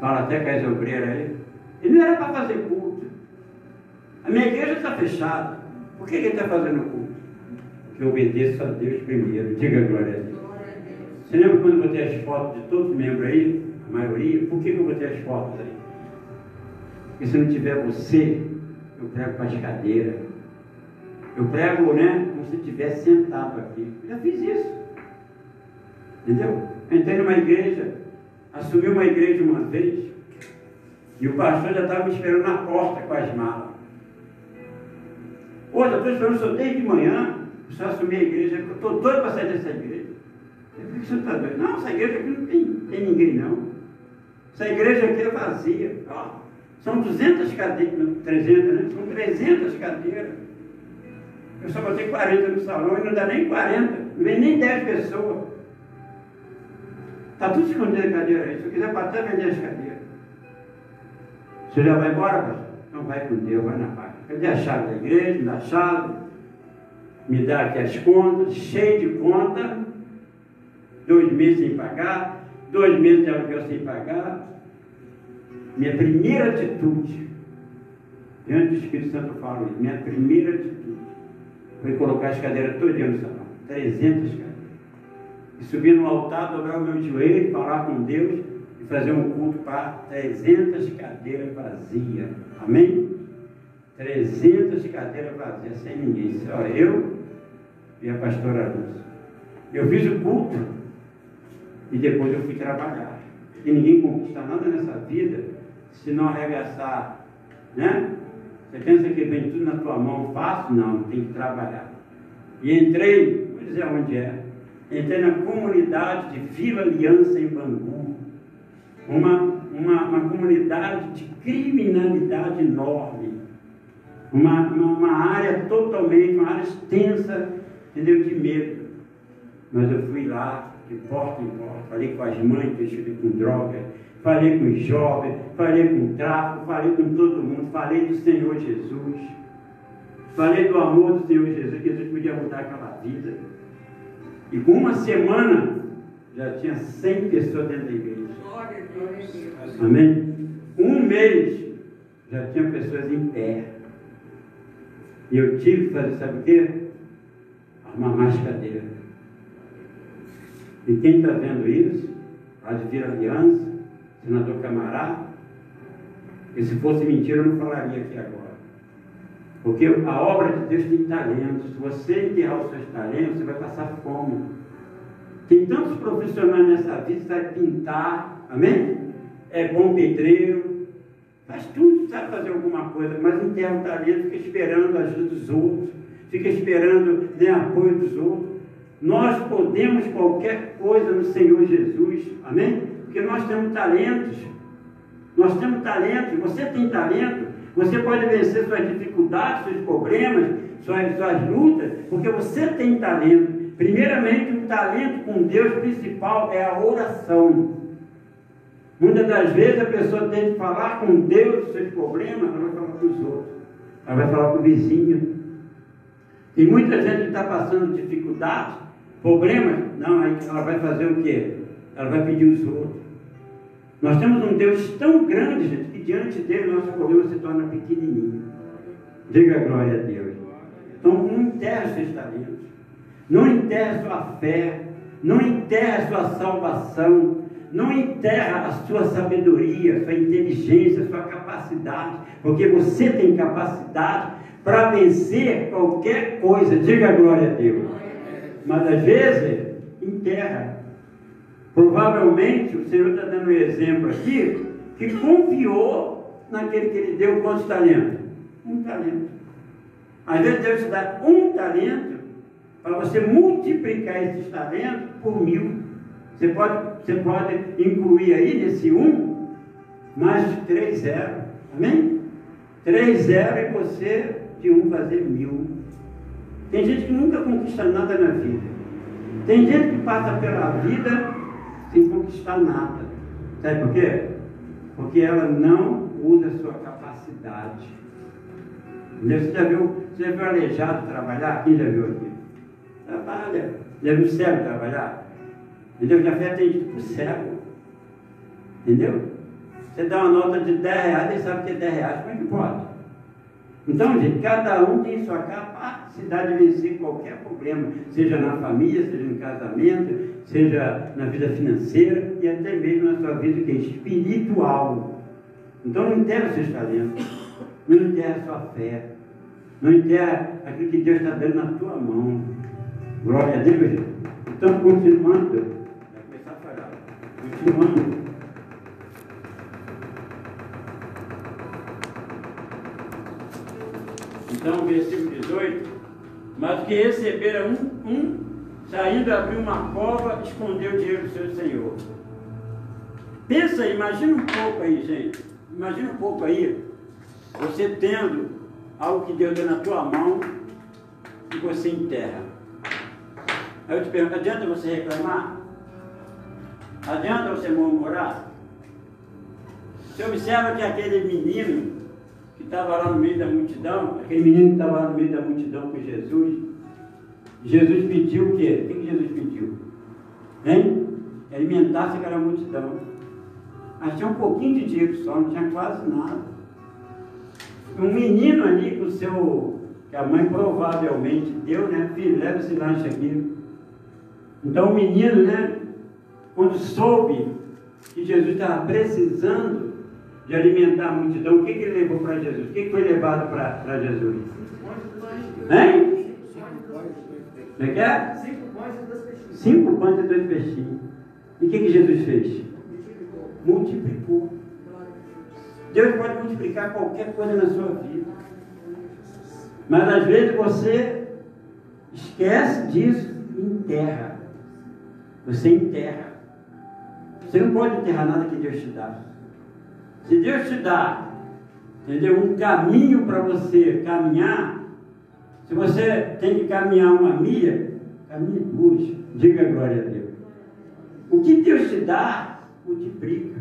Speaker 1: Fala até com as obreiras aí. Ele não era para fazer culto. A minha igreja está fechada. Por que ele está fazendo culto? Porque eu obedeço a Deus primeiro. Diga glória a Deus. Você lembra quando eu botei as fotos de todos os membros aí? A maioria? Por que eu botei as fotos aí? Porque se não tiver você, eu prego para as cadeiras. Eu prego, como se estivesse sentado aqui. Eu já fiz isso. Entendeu? Entrei numa igreja, assumi uma igreja uma vez, e o pastor já estava me esperando na porta com as malas. Hoje eu estou esperando o senhor desde de manhã, o senhor assumir a igreja, eu estou doido para sair dessa igreja. Eu falei, o senhor está doido? Não, essa igreja aqui não tem ninguém não. Essa igreja aqui é vazia. Ó, são 200 cadeiras, 300, né? São 300 cadeiras. Eu só botei 40 no salão e não dá nem 40, não vem nem 10 pessoas. Está tudo escondido a cadeira aí. Se eu quiser até vender as cadeiras. Você já vai embora, pastor? Então vai com Deus, vai na paz. Cadê a chave da igreja? Me dá a chave. Me dá aqui as contas, cheio de conta. 2 meses sem pagar, 2 meses de aluguel sem pagar. Minha primeira atitude, diante do Espírito Santo eu falo isso, minha primeira atitude foi colocar as cadeiras todinhas no salão, 300 cadeiras. E subir no altar, dobrar o meu joelho, falar com Deus e fazer um culto para 300 cadeiras vazias. Amém? 300 cadeiras vazias, sem ninguém, só eu e a pastora Lúcia. Eu fiz o culto e depois eu fui trabalhar. E ninguém conquista nada nessa vida se não arregaçar, né? Você pensa que vem tudo na tua mão fácil? Não, tem que trabalhar. E entrei, vou dizer onde é, entrei na comunidade de Vila Aliança em Bangu, uma comunidade de criminalidade enorme, uma área totalmente, uma área extensa, entendeu, de medo. Mas eu fui lá, de porta em porta, falei com as mães vestidas com droga, falei com os jovens, falei com o tráfico, falei com todo mundo, falei do Senhor Jesus, falei do amor do Senhor Jesus, que Jesus podia mudar aquela vida. E com uma semana, já tinha 100 pessoas dentro da igreja.
Speaker 2: Glória a Deus.
Speaker 1: Amém? Um mês, já tinha pessoas em pé. E eu tive que fazer, sabe o quê? Arrumar mais cadeira. E quem está vendo isso, lá de Vila Aliança, senador Camará, e se fosse mentira eu não falaria aqui agora. Porque a obra de Deus tem talentos. Se você enterrar os seus talentos, você vai passar fome. Tem tantos profissionais nessa vida, sabe pintar, amém? É bom pedreiro, faz tudo, sabe fazer alguma coisa, mas enterra o talento, fica esperando a ajuda dos outros, fica esperando apoio dos outros. Nós podemos qualquer coisa no Senhor Jesus, amém? Porque nós temos talentos, você tem talento, você pode vencer suas dificuldades, seus problemas, suas lutas, porque você tem talento. Primeiramente, o talento com Deus principal é a oração. Muitas das vezes a pessoa tem que falar com Deus dos seus problemas, ela vai falar com os outros, ela vai falar com o vizinho. E muita gente está passando dificuldades, problemas, não, aí ela vai fazer o quê? Ela vai pedir os outros. Nós temos um Deus tão grande, gente, que diante dele nosso problema se torna pequenininho. Diga glória a Deus. Então não enterre seus talentos, não enterre sua fé, não enterre a sua salvação, não enterra a sua sabedoria, sua inteligência, sua capacidade, porque você tem capacidade para vencer qualquer coisa. Diga glória a Deus. Mas às vezes enterra. Provavelmente o Senhor está dando um exemplo aqui que confiou naquele que Ele deu quantos talentos? Um talento. Às vezes Deus te dá um talento para você multiplicar esses talentos por 1000. Você pode incluir aí nesse 1 mais 3 zeros. Amém? 3 zeros e você de 1 fazer 1000. Tem gente que nunca conquista nada na vida. Tem gente que passa pela vida sem conquistar nada. Sabe por quê? Porque ela não usa a sua capacidade. Você já viu aleijado trabalhar? Quem já viu aqui? Trabalha. Já viu cego trabalhar? Entendeu? Já foi atendido por cego. Entendeu? Você dá uma nota de 10 reais, ele sabe que é 10 reais, como é que pode? Então, gente, cada um tem sua capacidade de vencer qualquer problema, seja na família, seja no casamento, seja na vida financeira e até mesmo na sua vida que é espiritual. Então, não enterra os seus talentos, não enterra a sua fé, não enterra aquilo que Deus está dando na tua mão. Glória a Deus, gente. Então, continuando, vai começar a falar, continuando. Então, versículo 18, mas que recebera saindo, abriu uma cova, escondeu o dinheiro do seu senhor. Pensa aí, imagina um pouco aí, gente, imagina um pouco aí, você tendo algo que Deus deu na tua mão e você enterra. Aí eu te pergunto, adianta você reclamar? Adianta você murmurar? Você observa que aquele menino que estava lá no meio da multidão, aquele menino que estava lá no meio da multidão com Jesus, Jesus pediu o quê? O que Jesus pediu? Hein? Alimentasse aquela multidão. Mas tinha um pouquinho de dinheiro só, não tinha quase nada. Um menino ali com o seu, que a mãe provavelmente deu, né? Filho, leva esse lanche aqui. Então o menino, né? Quando soube que Jesus estava precisando de alimentar a multidão, o que ele levou para Jesus? O que foi levado para Jesus? Hein? Como é que é? 5 pães e 2 peixinhos. E o que Jesus fez? Multiplicou. Deus pode multiplicar qualquer coisa na sua vida. Mas às vezes você esquece disso e enterra. Você enterra. Você não pode enterrar nada que Deus te dá. Se Deus te dá, entendeu, um caminho para você caminhar, se você tem que caminhar 1 milha, caminhe 2. Diga glória a Deus. O que Deus te dá, multiplica.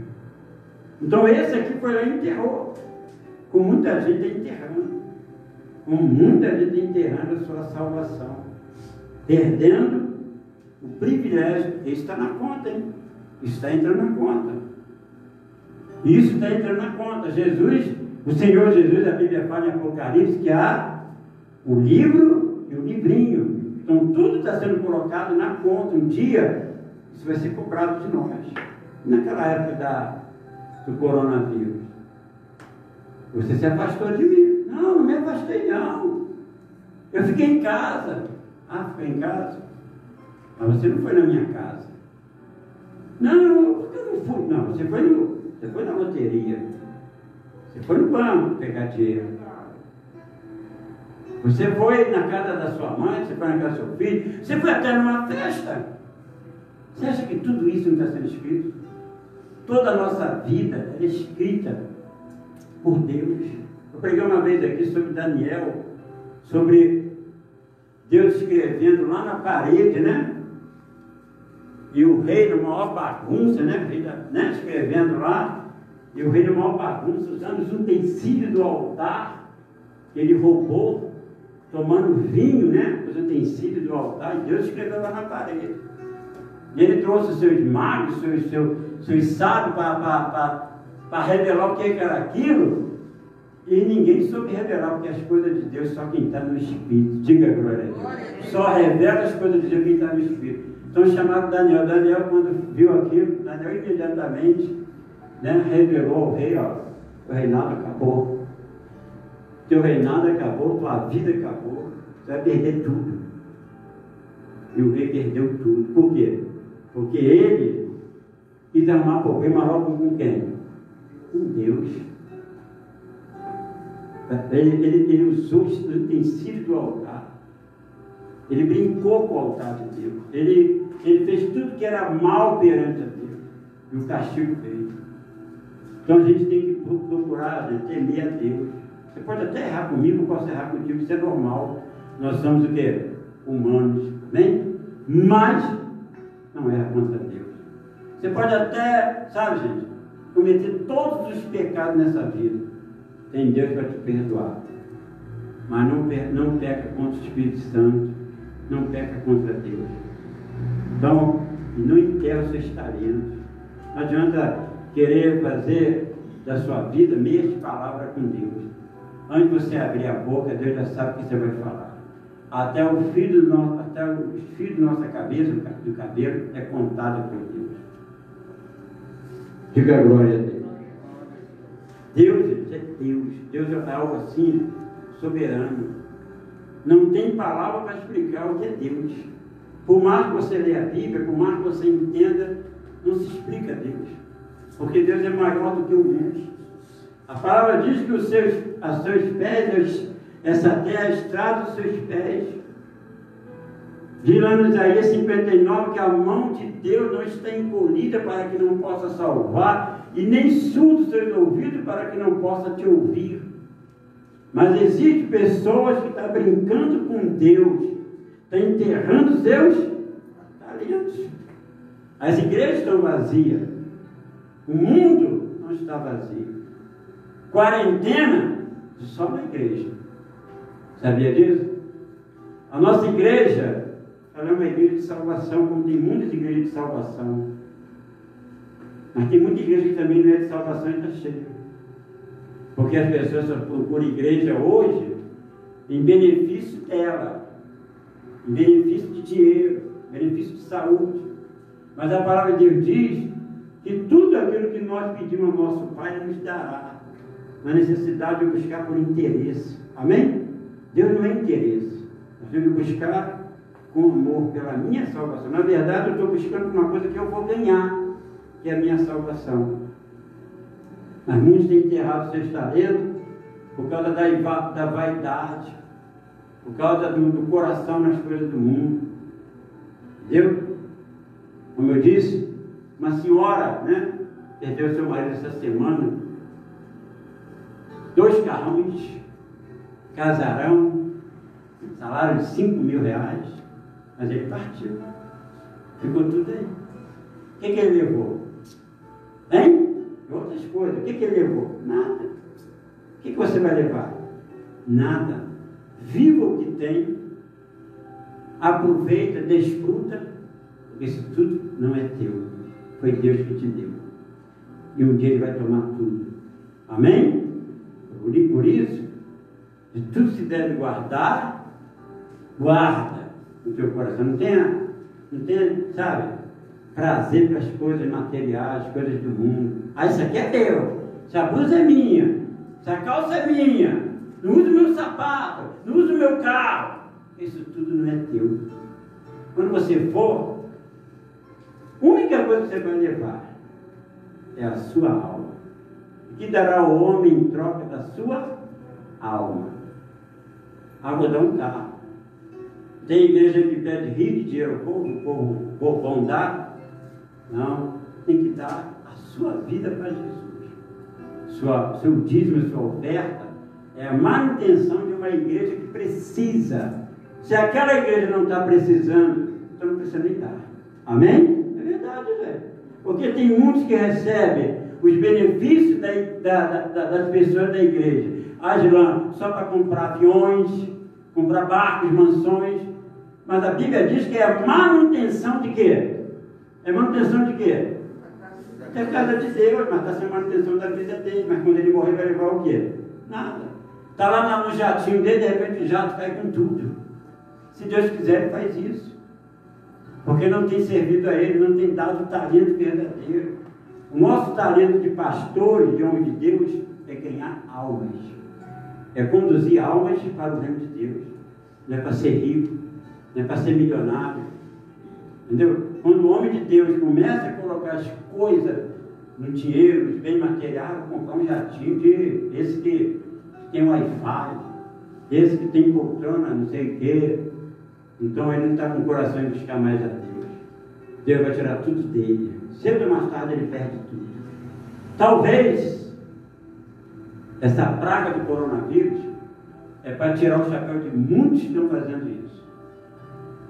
Speaker 1: Então esse aqui foi lá e enterrou. Com muita gente enterrando. Com muita gente enterrando a sua salvação. Perdendo o privilégio. Isso está na conta, hein? Isso está entrando na conta. Isso está entrando na conta. Jesus, o Senhor Jesus, a Bíblia fala em Apocalipse que há o livro e o livrinho. Então tudo está sendo colocado na conta. Um dia isso vai ser cobrado de nós. Naquela época do coronavírus, você se afastou de mim. Não me afastei não. Eu fiquei em casa. Ah, ficou em casa? Mas você não foi na minha casa. Não, eu não fui. Não, você foi na loteria. Você foi no banco pegar dinheiro. Você foi na casa da sua mãe, você foi na casa do seu filho, você foi até numa festa. Você acha que tudo isso não está sendo escrito? Toda a nossa vida é escrita por Deus. Eu preguei uma vez aqui sobre Daniel, sobre Deus escrevendo lá na parede, né? E o rei, na maior bagunça, né? Escrevendo lá, e o rei, na maior bagunça, usando os utensílios do altar, que ele roubou, tomando vinho, né? Os utensílios do altar, e Deus escreveu lá na parede. E ele trouxe os seus magos, seus sábios para revelar o que era aquilo, e ninguém soube revelar, porque as coisas de Deus só quem está no Espírito. Diga glória a Deus. Só revela as coisas de Deus quem está no Espírito. Então chamaram Daniel. Daniel, quando viu aquilo, Daniel imediatamente, né, revelou ao rei: ó, o reinado acabou. Teu reinado acabou, tua vida acabou, você vai perder tudo. E o rei perdeu tudo. Por quê? Porque ele quis arrumar problema logo com quem? Com Deus. Ele usou os utensílios do altar. Ele brincou com o altar de Deus. Ele fez tudo que era mal perante a Deus. E o castigo veio. Então a gente tem que procurar, né, temer a Deus. Você pode até errar comigo, eu posso errar contigo, isso é normal. Nós somos o quê? Humanos. Amém? Mas não erra contra Deus. Você pode até, sabe, gente, cometer todos os pecados nessa vida. Tem Deus para te perdoar. Mas não peca contra o Espírito Santo. Não peca contra Deus. Então, não enterra os seus talentos. Não adianta querer fazer da sua vida meia de palavra com Deus. Antes de você abrir a boca, Deus já sabe o que você vai falar. Até os fios da nossa cabeça, do cabelo, é contado por Deus. Diga glória a Deus. Deus é Deus. Deus é algo assim, soberano. Não tem palavra para explicar o que é Deus. Por mais que você leia a Bíblia, por mais que você entenda, não se explica Deus. Porque Deus é maior do que o mundo. A palavra diz que os seus pés, essa terra é a estrada dos seus pés. Diz lá no Isaías 59 que a mão de Deus não está encolhida para que não possa salvar, e nem surdo os seus ouvidos para que não possa te ouvir. Mas existem pessoas que estão brincando com Deus, estão enterrando seus talentos. As igrejas estão vazias, o mundo não está vazio. Quarentena só na igreja. Sabia disso? A nossa igreja, ela é uma igreja de salvação, como tem muitas igrejas de salvação. Mas tem muita igreja que também não é de salvação e está cheia. Porque as pessoas só procuram igreja hoje em benefício dela, em benefício de dinheiro, em benefício de saúde. Mas a palavra de Deus diz que tudo aquilo que nós pedimos ao nosso Pai nos dará, na necessidade de buscar por interesse. Amém? Deus não é interesse. Nós temos que buscar com amor pela minha salvação. Na verdade, eu estou buscando uma coisa que eu vou ganhar, que é a minha salvação. Mas muitos têm enterrado seus talentos por causa da vaidade, por causa do coração nas coisas do mundo. Entendeu? Como eu disse, uma senhora, né, perdeu seu marido essa semana, 2 carrões, casarão, salário de 5 mil reais, mas ele partiu. Ficou tudo aí. O que ele levou? Hein? Outras coisas. O que ele levou? Nada. O que você vai levar? Nada. Viva o que tem, aproveita, desfruta, porque isso tudo não é teu. Foi Deus que te deu. E um dia Ele vai tomar tudo. Amém? Por isso, de tudo se deve guardar, guarda no teu coração. Não tenha, sabe, prazer pelas coisas materiais, coisas do mundo. Ah, isso aqui é teu. Essa blusa é minha. Essa calça é minha. Não usa o meu sapato. Não usa o meu carro. Isso tudo não é teu. Quando você for, a única coisa que você vai levar é a sua alma. O que dará o homem em troca da sua alma? Vou dar um carro. Tem igreja que pede rio de dinheiro ao povo, o povo vão dar? Não, tem que dar a sua vida para Jesus. Seu dízimo, sua oferta é a manutenção de uma igreja que precisa. Se aquela igreja não está precisando, então não precisa nem dar. Amém? É verdade, velho. Porque tem muitos que recebem os benefícios das pessoas da igreja. Agilão, só para comprar aviões, comprar barcos, mansões. Mas a Bíblia diz que é manutenção de quê? É manutenção de quê? É a casa de Deus, mas está sem manutenção da vida dele. Mas quando ele morrer, vai levar o quê? Nada. Está lá no jatinho dele, de repente o jato cai com tudo. Se Deus quiser, ele faz isso. Porque não tem servido a ele, não tem dado o talento verdadeiro. O nosso talento de pastores, de homem de Deus, é ganhar almas. É conduzir almas para o reino de Deus. Não é para ser rico, não é para ser milionário. Entendeu? Quando o homem de Deus começa a colocar as coisas no dinheiro, nos bens materiais, comprar um jatinho esse que tem Wi-Fi, esse que tem poltrona, não sei o quê. Então ele não está com o coração em buscar mais a Deus. Deus vai tirar tudo dele. Cedo ou mais tarde ele perde tudo. Talvez essa praga do coronavírus é para tirar o chapéu de muitos que estão fazendo isso.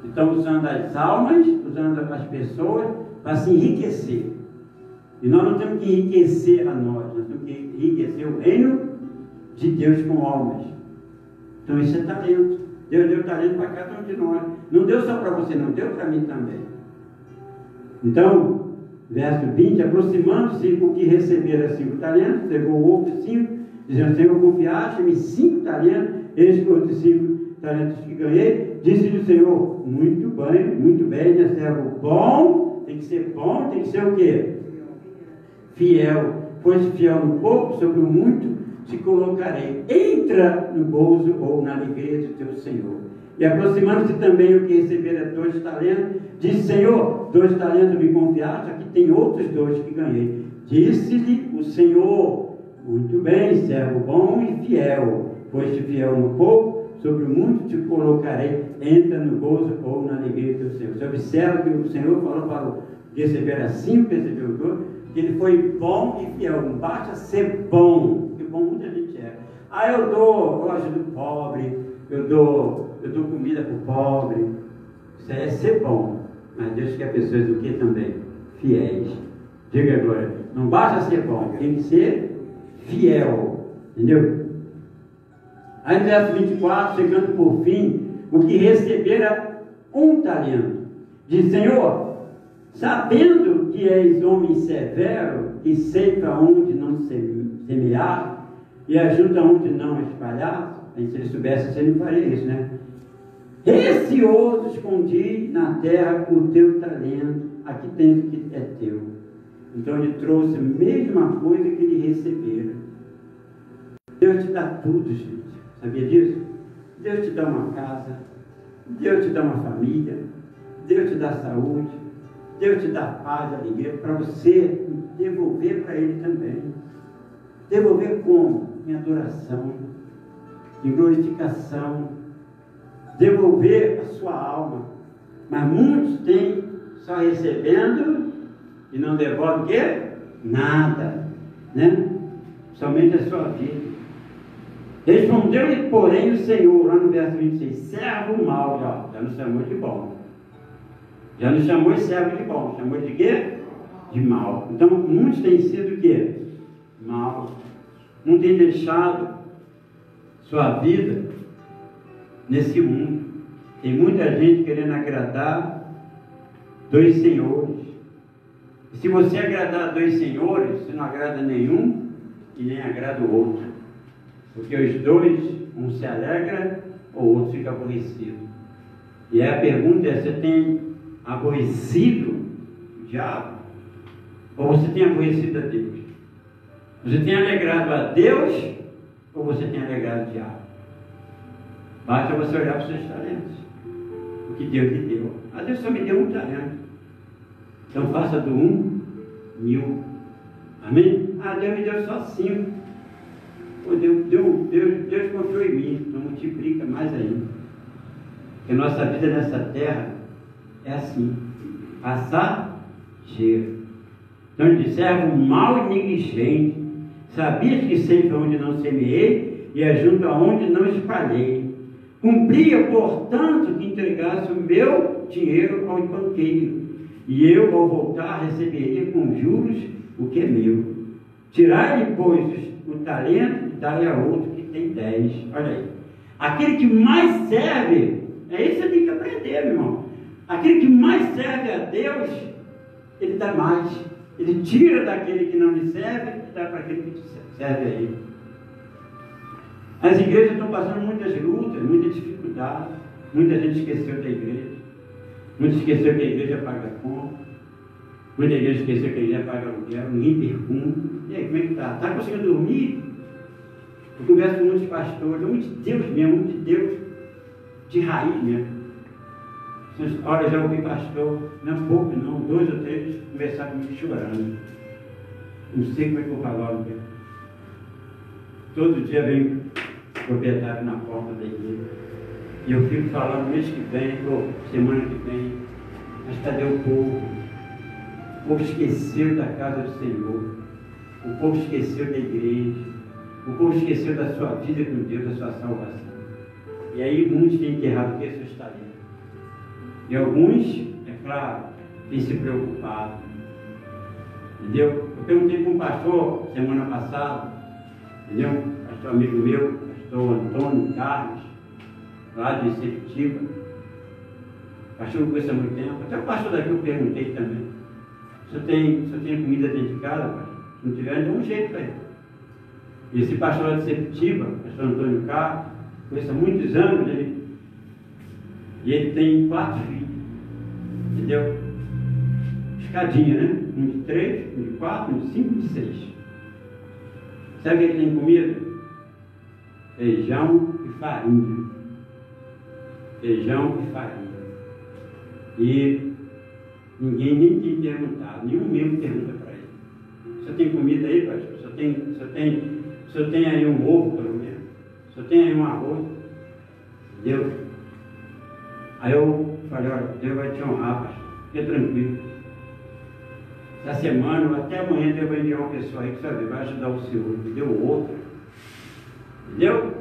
Speaker 1: Estão usando as almas, usando as pessoas para se enriquecer. E nós não temos que enriquecer a nós temos que enriquecer o reino de Deus com almas. Então isso é talento. Deus deu talento para cada um de nós. Não deu só para você, não deu para mim também. Então, verso 20, aproximando-se o que recebera 5 talentos, levou outros 5, dizendo: Senhor, confiaste-me 5 talentos, eis que outros 5 talentos que ganhei. Disse-lhe o Senhor: muito bem, né, servo bom. Tem que ser bom, tem que ser o quê? Fiel. Foste fiel no pouco, sobre o muito te colocarei. Entra no gozo ou na alegria do teu Senhor. E aproximando-se também o que recebera 2 talentos, disse: Senhor, 2 talentos me confiaste, aqui tem outros 2 que ganhei. Disse-lhe o Senhor: muito bem, servo bom e fiel. Foste fiel no pouco, sobre o muito te colocarei. Entra no gozo ou na alegria do teu Senhor. Você observa que o Senhor falou para o que recebera 5, que recebeu 2, que ele foi bom e fiel. Não basta ser bom, porque bom muita gente é. Eu ajudo o pobre, eu dou comida para o pobre. Isso é ser bom. Mas Deus quer pessoas do que também? Fiéis. Diga agora, não basta ser bom, tem que ser fiel. Entendeu? Aí no verso 24, chegando por fim, o que recebera 1 talento, diz: Senhor, sabendo que és homem severo, e ceifa onde não semear, e ajunta onde não espalhar. Se ele soubesse, você não faria isso, né? Receoso escondi na terra o teu talento, aqui tens o que é teu. Então ele trouxe a mesma coisa que ele recebera. Deus te dá tudo, gente. Sabia disso? Deus te dá uma casa, Deus te dá uma família, Deus te dá saúde, Deus te dá paz, alegria, para você devolver para Ele também. Devolver como? Em adoração, em glorificação, devolver a sua alma. Mas muitos têm só recebendo e não devolvem o quê? Nada, né? Somente a sua vida. Respondeu-lhe, porém, o Senhor, lá no verso 26, servo mau, já nos chamou de bom. Já nos chamou de servo de bom. Chamou de quê? De mau. Então, muitos têm sido o quê? Mau. Não têm deixado sua vida nesse mundo. Tem muita gente querendo agradar 2 senhores. E se você agradar 2 senhores, você não agrada nenhum e nem agrada o outro. Porque os 2, um se alegra, ou o outro fica aborrecido. E aí a pergunta é: você tem aborrecido o diabo? Ou você tem aborrecido a Deus? Você tem alegrado a Deus, ou você tem alegrado o diabo? Basta você olhar para os seus talentos. O que Deus lhe deu. A Deus só me deu 1 talento. Então faça do 1, 1000. Amém? Deus me deu só 5. Deus confiou em mim, então multiplica mais ainda. Porque a nossa vida nessa terra é assim, passageiro. Então ele diz: servo mau e negligente, sabias que ceifa onde não semeei e ajunto aonde não espalhei. Cumpria, portanto, que entregasse o meu dinheiro ao banqueiro, e eu, ao voltar, receberia com juros o que é meu. Tirai-lhe, pois, o talento e dai a outro que tem 10. Olha aí. Aquele que mais serve, é isso que você tem que aprender, meu irmão. Aquele que mais serve a Deus, ele dá mais. Ele tira daquele que não lhe serve e dá para aquele que serve a ele. As igrejas estão passando muitas lutas, muitas dificuldades. Muita gente esqueceu da igreja. Muita esqueceu que a igreja paga conta. Muita igreja esqueceu que a igreja paga aluguel. Ninguém pergunta. E aí, como é que está? Está conseguindo dormir? Eu converso com muitos pastores, muito de Deus mesmo, muito de Deus de raiz mesmo. Olha, já ouvi pastor, não pouco não, 2 ou 3 conversar comigo chorando. Não sei como é que eu vou falar o que. Todo dia vem proprietário na porta da igreja. E eu fico falando mês que vem, ou semana que vem, mas cadê o povo? O povo esqueceu da casa do Senhor. O povo esqueceu da igreja. O povo esqueceu da sua vida com Deus, da sua salvação. E aí muitos têm enterrado o que é seus talentos. E alguns, é claro, têm se preocupado. Entendeu? Eu perguntei para um pastor semana passada, entendeu? Pastor amigo meu, pastor Antônio Carlos, lá de Sepetiba. Pastor não conheço há muito tempo. Até o pastor daqui eu perguntei também. Se eu tenho comida dentro de casa, pastor? Se não tiver, dá um jeito para ele. E esse pastor lá de Sepetiba, pastor Antônio Carlos, conheço há muitos anos ele. E ele tem 4 filhos. Entendeu? Escadinha, né? Um de 3, um de 4, um de 5, um de 6. Sabe o que ele tem comida? Feijão e farinha. Feijão e farinha. E ninguém nem tem perguntado, nenhum membro pergunta para ele. Você tem comida aí, pastor? O senhor tem aí um ovo, pelo menos? O senhor tem aí um arroz? Entendeu? Aí eu falei, olha, Deus vai te honrar, pastor. Fique tranquilo. Essa semana, até amanhã, Deus vai enviar uma pessoa aí que sabe, vai ajudar o senhor. Me deu outra. Entendeu?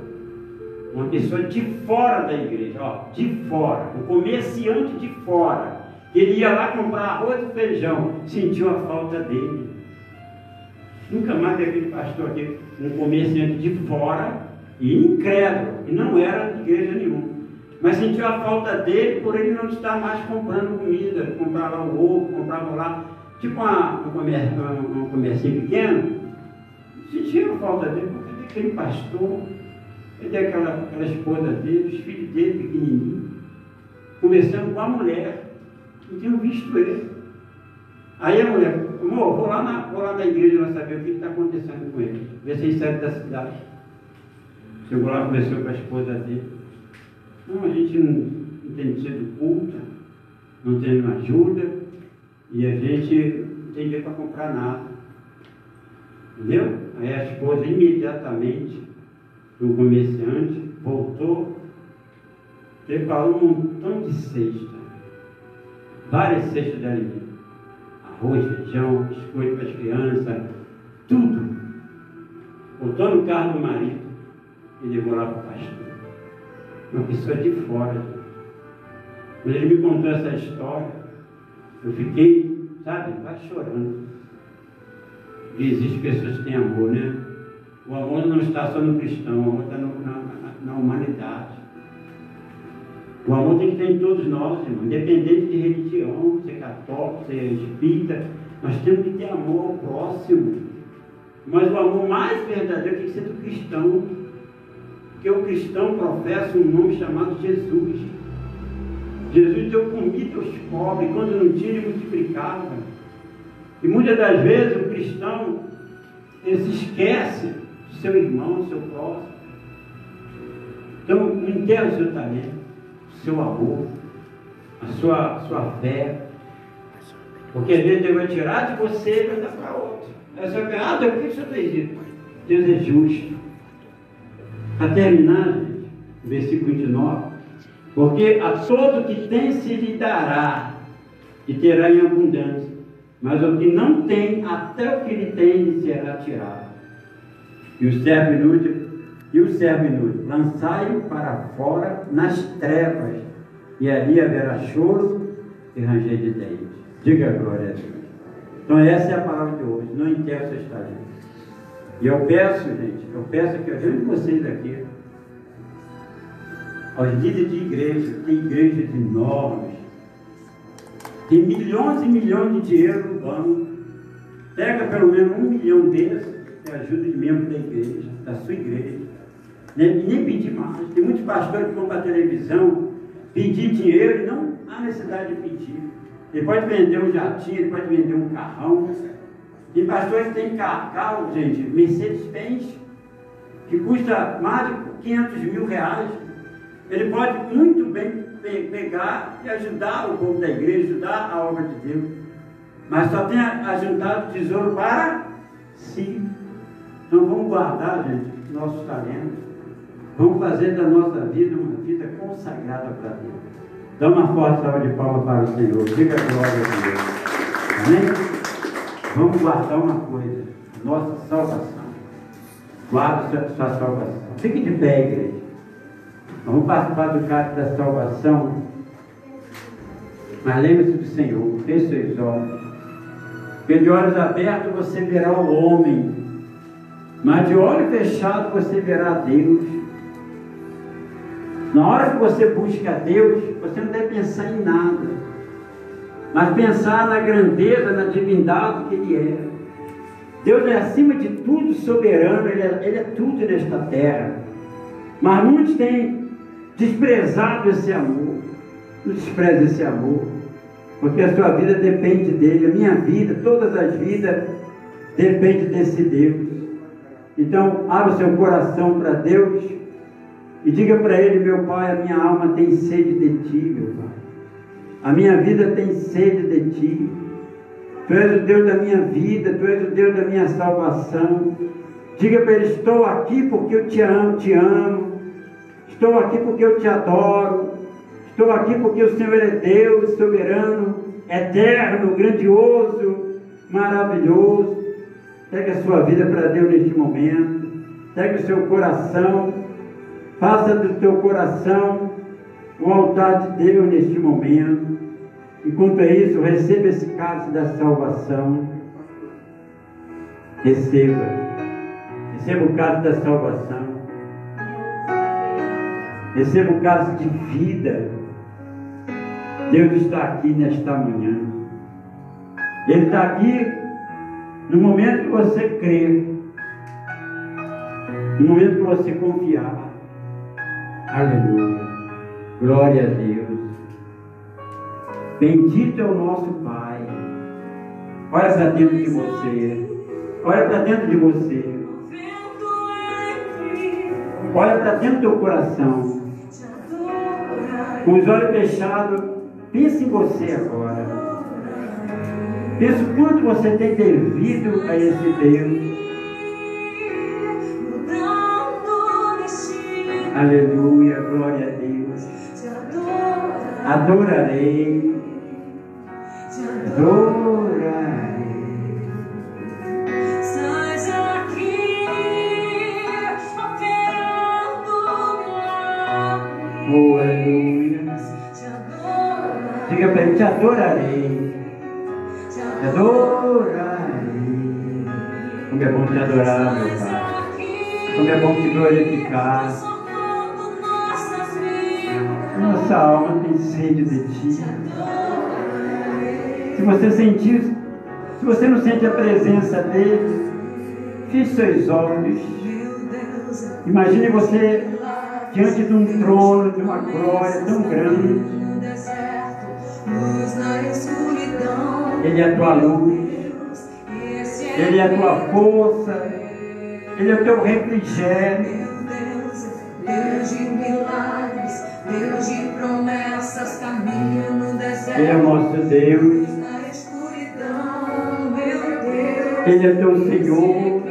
Speaker 1: Uma pessoa de fora da igreja, ó, de fora. Um comerciante de fora. Ele ia lá comprar arroz e feijão. Sentiu a falta dele. Nunca mais vi aquele pastor aqui, um comerciante de fora e incrédulo, e não era de igreja nenhuma. Mas sentiu a falta dele por ele não estar mais comprando comida, comprava o ovo, comprava lá, tipo um comércio pequeno. Sentiu a falta dele, porque cadê aquele pastor? Cadê aquela esposa dele, os filhos dele pequenininhos, conversando com a mulher, não tinham visto ele. Aí a mulher, amor, vou lá na igreja lá saber o que está acontecendo com ele, ver se ele sai da cidade. Chegou lá, conversou com a esposa dele. Não, a gente não tem sido culta, não tem ajuda, e a gente não tem dinheiro para comprar nada. Entendeu? Aí a esposa imediatamente, o comerciante, voltou, preparou um montão de cesta, várias cestas de alimento, arroz, feijão, biscoito para as crianças, tudo. Botou no carro do marido e levou lá para o pastor. Uma pessoa de fora. Quando ele me contou essa história, eu fiquei, sabe, quase chorando. E existem pessoas que têm amor, né? O amor não está só no cristão, o amor está na humanidade. O amor tem que ter em todos nós, irmão, independente de religião, ser católico, ser espírita, nós temos que ter amor ao próximo. Mas o amor mais verdadeiro tem que ser do cristão. Porque o cristão professa um nome chamado Jesus. Jesus deu comida aos pobres, quando não tinha, ele multiplicava. E muitas das vezes o cristão, ele se esquece do seu irmão, do seu próximo. Então, não enterra o seu talento, o seu amor, a sua fé. Porque às vezes Deus vai tirar de você e vai dar para outro. Aí você vai pegar, Deus, por que o senhor fez isso? Deus é justo. Para terminar, gente, versículo 29, porque a todo que tem se lhe dará, e terá em abundância, mas o que não tem, até o que lhe tem, lhe será tirado. E o servo inútil, lançai-o para fora nas trevas, e ali haverá choro e ranger de dentes. Diga glória a Deus. Então essa é a palavra de hoje. Não enterre seu estagiário. E eu peço, gente, que eu de vocês aqui, aos líderes de igreja, tem igrejas enormes, tem milhões e milhões de dinheiro no banco, pega pelo menos 1 milhão desses e ajuda de membro da igreja, da sua igreja. Nem pedir mais. Tem muitos pastores que vão para a televisão pedir dinheiro e não há necessidade de pedir. Ele pode vender um jatinho, ele pode vender um carrão. Tem pastores que têm carro, gente, Mercedes-Benz, que custa mais de 500 mil reais. Ele pode muito bem pegar e ajudar o povo da igreja, ajudar a obra de Deus. Mas só tem ajuntado tesouro para si. Então vamos guardar, gente, nossos talentos. Vamos fazer da nossa vida uma vida consagrada para Deus. Dá uma forte salva de palmas para o Senhor. Diga glória a Deus. Amém? Vamos guardar uma coisa, nossa salvação. Guarda sua salvação. Fique de pé, igreja. Vamos participar do cálice da salvação. Mas lembre-se do Senhor, feche seus olhos. Porque de olhos abertos você verá o homem, mas de olho fechado você verá Deus. Na hora que você busca Deus, você não deve pensar em nada, mas pensar na grandeza, na divindade que Ele é. Deus é acima de tudo soberano, Ele é tudo nesta terra. Mas muitos têm desprezado esse amor. Não despreze esse amor, porque a sua vida depende dele, a minha vida, todas as vidas dependem desse Deus. Então, abra o seu coração para Deus e diga para Ele: meu Pai, a minha alma tem sede de Ti, meu Pai. A minha vida tem sede de Ti. Tu és o Deus da minha vida, Tu és o Deus da minha salvação. Diga para Ele: estou aqui porque eu Te amo. Estou aqui porque eu Te adoro. Estou aqui porque o Senhor é Deus, soberano, eterno, grandioso, maravilhoso. Pegue a sua vida para Deus neste momento. Pegue o seu coração. Faça do teu coração o altar de Deus neste momento. Enquanto é isso, receba esse cálice da salvação. Receba. Receba o cálice da salvação. Receba o cálice de vida. Deus está aqui nesta manhã. Ele está aqui no momento que você crê, no momento que você confiar. Aleluia. Glória a Deus. Bendito é o nosso Pai. Olha para dentro de você. Olha para dentro de você. Olha para dentro do teu coração. Com os olhos fechados, pense em você agora. Pense o quanto você tem devido a esse Deus. Aleluia, glória a Deus. Adorarei. Adorarei.
Speaker 3: Sais aqui,
Speaker 1: Oh, aleluia. Diga para Ele: te adorarei. Te adorarei. Como é bom te adorar, meu Pai. Como é bom te glorificar. Nossa alma tem sede de Ti. Se você sentir, se você não sente a presença dEle, feche seus olhos. Imagine você diante de um trono, de uma glória tão grande. Ele é a tua luz. Ele é a tua força. Ele é o teu refrigério.
Speaker 3: Deus de milagres, Deus de promessas, caminho no deserto.
Speaker 1: Ele é o nosso Deus.
Speaker 3: Na escuridão, meu Deus.
Speaker 1: Ele é teu Senhor.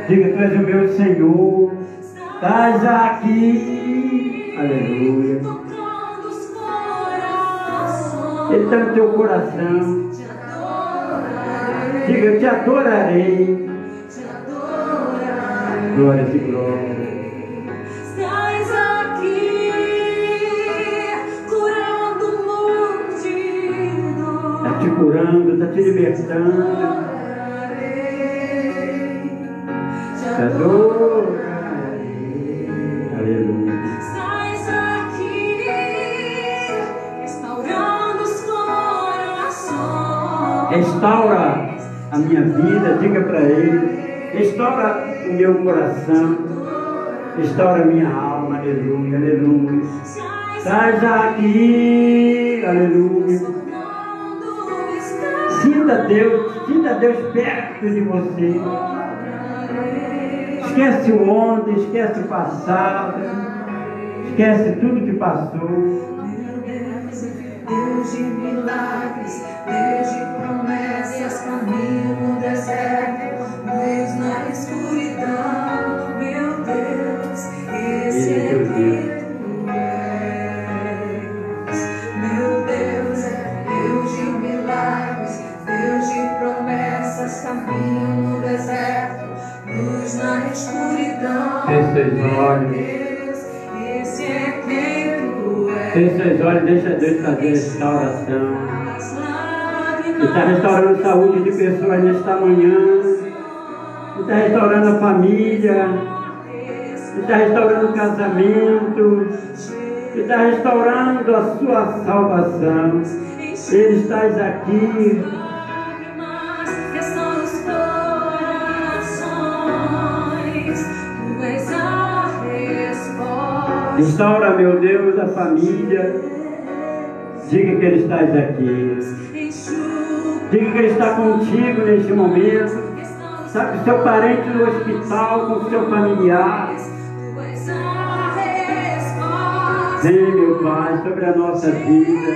Speaker 1: Diga: tu és o meu Senhor. Estás aqui. Aleluia.
Speaker 3: Tocando os corações.
Speaker 1: Ele está no teu coração.
Speaker 3: Te adorarei.
Speaker 1: Diga: eu te adorarei.
Speaker 3: Te adorarei.
Speaker 1: Glória e glória.
Speaker 3: Estás aqui, curando multidões.
Speaker 1: curando, está te libertando. Te adorarei. Aleluia.
Speaker 3: Estás aqui, restaurando os corações.
Speaker 1: Restaura a minha vida, diga para Ele. Restaura o meu coração. Restaura a minha alma. Aleluia, aleluia. Estás aqui. Aleluia. Sinta Deus perto de você. Esquece o ontem, esquece o passado, esquece tudo que passou.
Speaker 3: Deus de milagres, Deus de promessas, caminho no deserto, luz na escuridão. Meu Deus, esse é quem tu és. Meu Deus é Deus de milagres, Deus de promessas, caminho no deserto, luz na escuridão.
Speaker 1: Feche seus olhos.
Speaker 3: Deus, esse é quem tu és.
Speaker 1: Feche seus olhos, deixa Deus fazer restauração. Ele está restaurando a saúde de pessoas nesta manhã. Ele está restaurando a família. Ele está restaurando o casamento. Ele está restaurando a sua salvação. Ele está aqui. Restaura, meu Deus, a família. Diga que Ele está aqui. Diga que Ele está contigo neste momento. Sabe, seu parente no hospital, com seu familiar. Vem, meu Pai, sobre a nossa vida.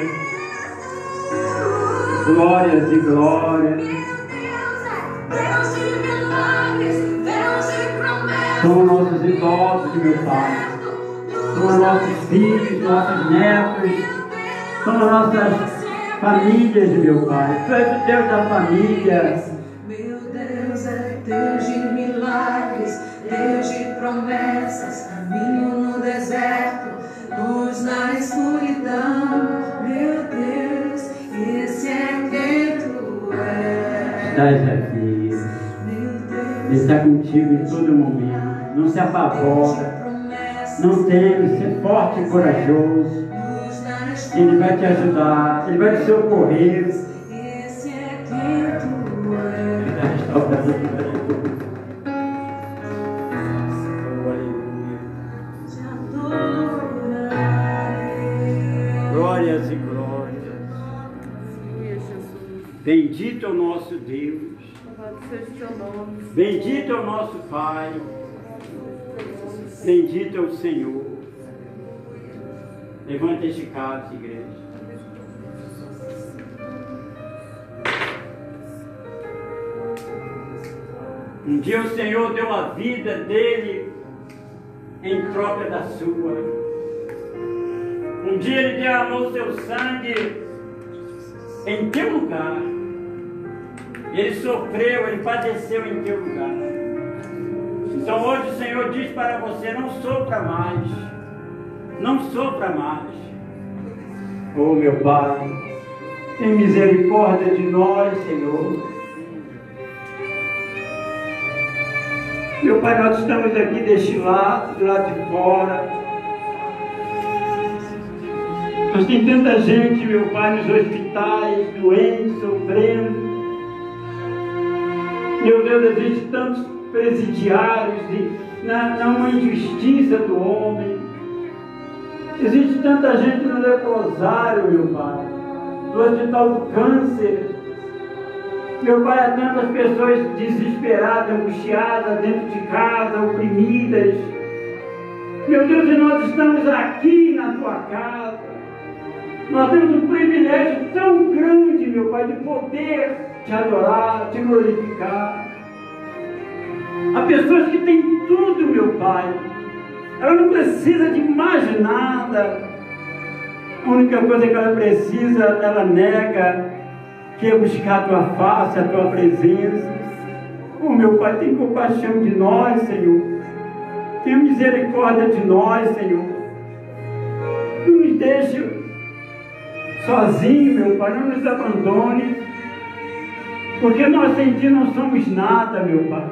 Speaker 1: Glórias e glórias. São nossos idosos, meu Pai. São nossos filhos, nossos netos. São nossas famílias, meu Pai. Tu és o Deus da família.
Speaker 3: Meu Deus é Deus de milagres, Deus de promessas, caminho no deserto, luz na escuridão. Meu Deus, esse é quem tu és.
Speaker 1: Estás aqui. Ele está contigo em todo momento. Não se apavora. Não teme, ser forte e corajoso. Ele vai te ajudar. Ele vai te socorrer.
Speaker 3: Esse é quem tu és.
Speaker 1: Ele está restaurando.
Speaker 3: Te adorarei.
Speaker 1: Glórias e glórias. Bendito é o nosso Deus. Bendito é o nosso Pai. Bendito é o Senhor. Levanta este cálice, igreja. Um dia o Senhor deu a vida dele em troca da sua. Um dia Ele derramou seu sangue em teu lugar. Ele sofreu, Ele padeceu em teu lugar. Então hoje o Senhor diz para você: não sofra mais. Não sofra mais. Oh, meu Pai, tem misericórdia de nós, Senhor. Meu Pai, nós estamos aqui deste lado, do lado de fora. Mas tem tanta gente, meu Pai, nos hospitais, doentes, sofrendo. Meu Deus, existem tantos presidiários na injustiça do homem. Existe tanta gente no leprosário, meu Pai, no hospital do câncer. Meu Pai, há tantas pessoas desesperadas, angustiadas, dentro de casa, oprimidas. Meu Deus, e nós estamos aqui na Tua casa. Nós temos um privilégio tão grande, meu Pai, de poder Te adorar, Te glorificar. Há pessoas que têm tudo, meu Pai. Ela não precisa de mais nada. A única coisa que ela precisa, ela nega, que é buscar a Tua face, a Tua presença. Oh, meu Pai, tem compaixão de nós, Senhor. Tenha misericórdia de nós, Senhor. Não nos deixe sozinhos, meu Pai. Não nos abandone. porque nós sem Ti não somos nada, meu Pai.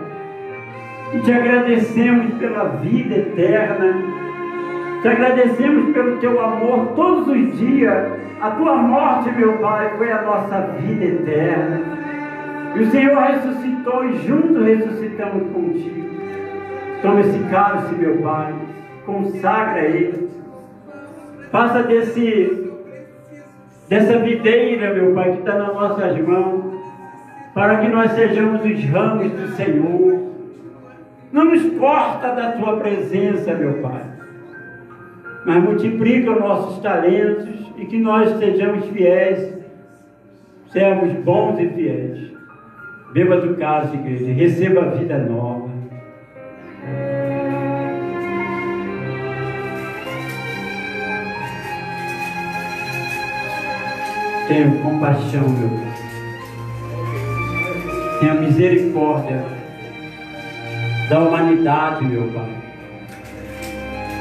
Speaker 1: E Te agradecemos pela vida eterna, Te agradecemos pelo Teu amor todos os dias. A Tua morte, meu Pai, foi a nossa vida eterna. E o Senhor ressuscitou e juntos ressuscitamos contigo. Toma esse cálice, meu Pai, consagra ele. Faça dessa videira, meu Pai, que está nas nossas mãos, para que nós sejamos os ramos do Senhor. Não nos corta da Tua presença, meu Pai, mas multiplica os nossos talentos e que nós sejamos fiéis, servos bons e fiéis. Beba do cálice, igreja, receba a vida nova. Tenha compaixão, meu Pai. Tenha misericórdia da humanidade, meu Pai.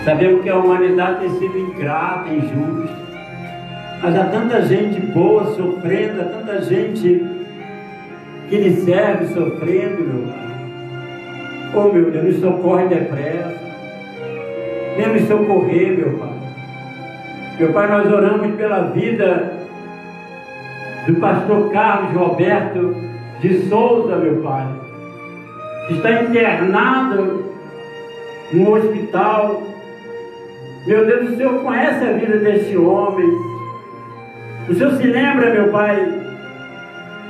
Speaker 1: Sabemos que a humanidade tem sido ingrata, injusta, mas há tanta gente boa sofrendo, há tanta gente que lhe serve sofrendo, meu Pai. Oh, meu Deus, nos socorre depressa. Venha nos socorrer, meu Pai. Meu Pai, nós oramos pela vida do pastor Carlos Roberto de Souza, meu Pai, que está internado no hospital. Meu Deus, o Senhor conhece a vida deste homem. O Senhor se lembra, meu Pai,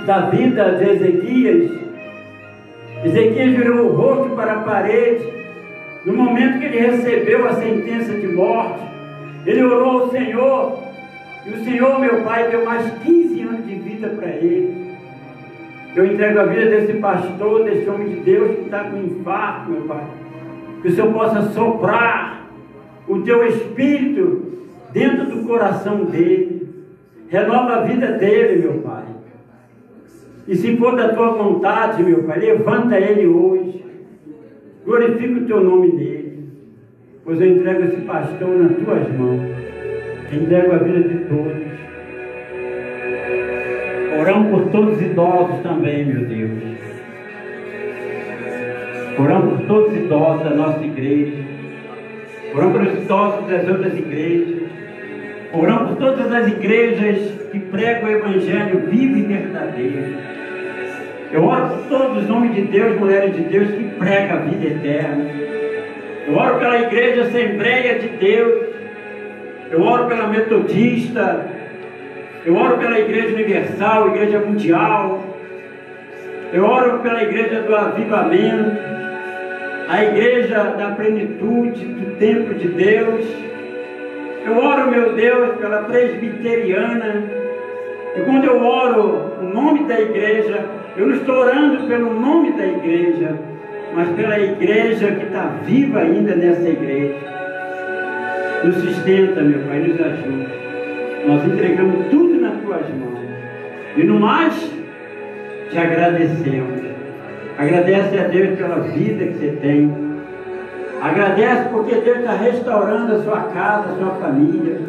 Speaker 1: da vida de Ezequias. Ezequias virou o rosto para a parede no momento que ele recebeu a sentença de morte. Ele orou ao Senhor, e o Senhor, meu Pai, deu mais 15 anos de vida para ele. Eu entrego a vida desse pastor, desse homem de Deus que está com infarto, meu Pai. Que o Senhor possa soprar o Teu Espírito dentro do coração dele. Renova a vida dele, meu Pai. E se for da Tua vontade, meu Pai, levanta ele hoje. Glorifica o Teu nome dele. Pois eu entrego esse pastor nas Tuas mãos. Entrego a vida de todos. Oramos por todos os idosos também, meu Deus. Oramos por todos os idosos da nossa igreja. Oramos pelos idosos das outras igrejas. Oramos por todas as igrejas que pregam o Evangelho vivo e verdadeiro. Eu oro por todos os homens de Deus, mulheres de Deus que pregam a vida eterna. Eu oro pela Igreja Assembleia de Deus. Eu oro pela Metodista. Eu oro pela Igreja Universal, Igreja Mundial. Eu oro pela Igreja do Avivamento, a Igreja da Plenitude, do Templo de Deus. Eu oro, meu Deus, pela Presbiteriana. E quando eu oro o nome da igreja, eu não estou orando pelo nome da igreja, mas pela igreja que está viva ainda nessa igreja. Nos sustenta, meu Pai, nos ajuda. Nós entregamos tudo nas Tuas mãos. E no mais, Te agradecemos. Agradece a Deus pela vida que você tem. Agradece porque Deus está restaurando a sua casa, a sua família.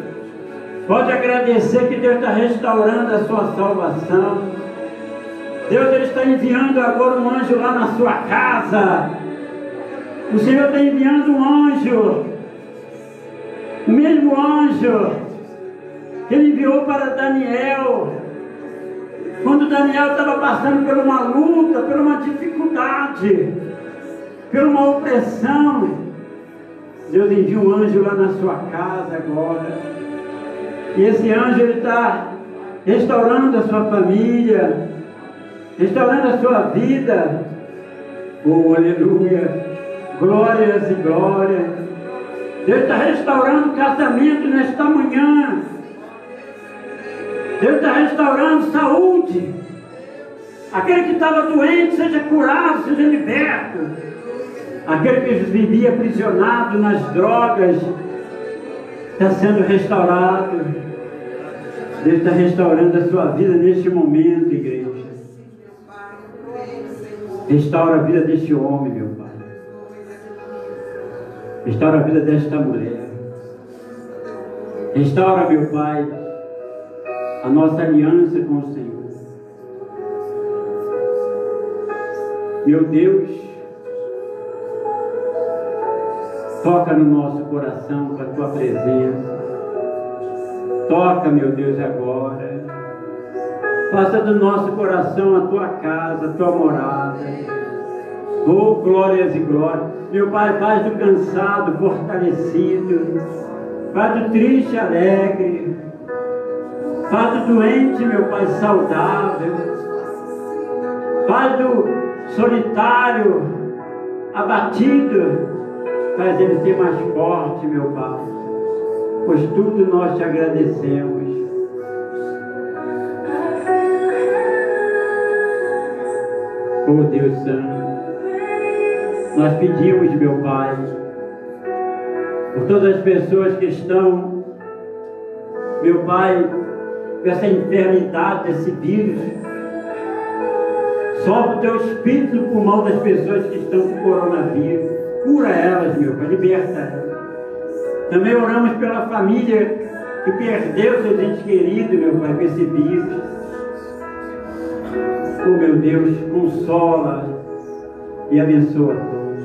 Speaker 1: Pode agradecer que Deus está restaurando a sua salvação. Deus, Ele está enviando agora um anjo lá na sua casa. O Senhor está enviando um anjo. O mesmo anjo que Ele enviou para Daniel. Quando Daniel estava passando por uma luta, por uma dificuldade, por uma opressão, Deus envia um anjo lá na sua casa agora. E esse anjo, ele está restaurando a sua família, restaurando a sua vida. Oh, aleluia! Glórias e glórias. Deus está restaurando o casamento nesta manhã. Deus está restaurando saúde. Aquele que estava doente, seja curado, seja liberto. Aquele que vivia aprisionado nas drogas, está sendo restaurado. Deus está restaurando a sua vida neste momento, igreja. Restaura a vida deste homem, meu Pai. Restaura a vida desta mulher. Restaura, meu Pai, a nossa aliança com o Senhor. Meu Deus, toca no nosso coração com a Tua presença. Toca, meu Deus, agora. Faça do nosso coração a Tua casa, a Tua morada. Oh, glórias e glórias. Meu Pai, faz do cansado fortalecido. Faz do triste alegre. Faz do doente, meu Pai, saudável. Faz do solitário, abatido. Faz ele ser mais forte, meu Pai. Pois tudo nós te agradecemos. Oh Deus Santo, nós pedimos, meu Pai, por todas as pessoas que estão, meu Pai, com essa enfermidade, esse vírus. Sopra o Teu Espírito no pulmão das pessoas que estão com coronavírus. Cura elas, meu Pai, liberta elas. Também oramos pela família que perdeu seus entes queridos, meu Pai, com esse vírus. Oh, meu Deus, consola e abençoa a todos.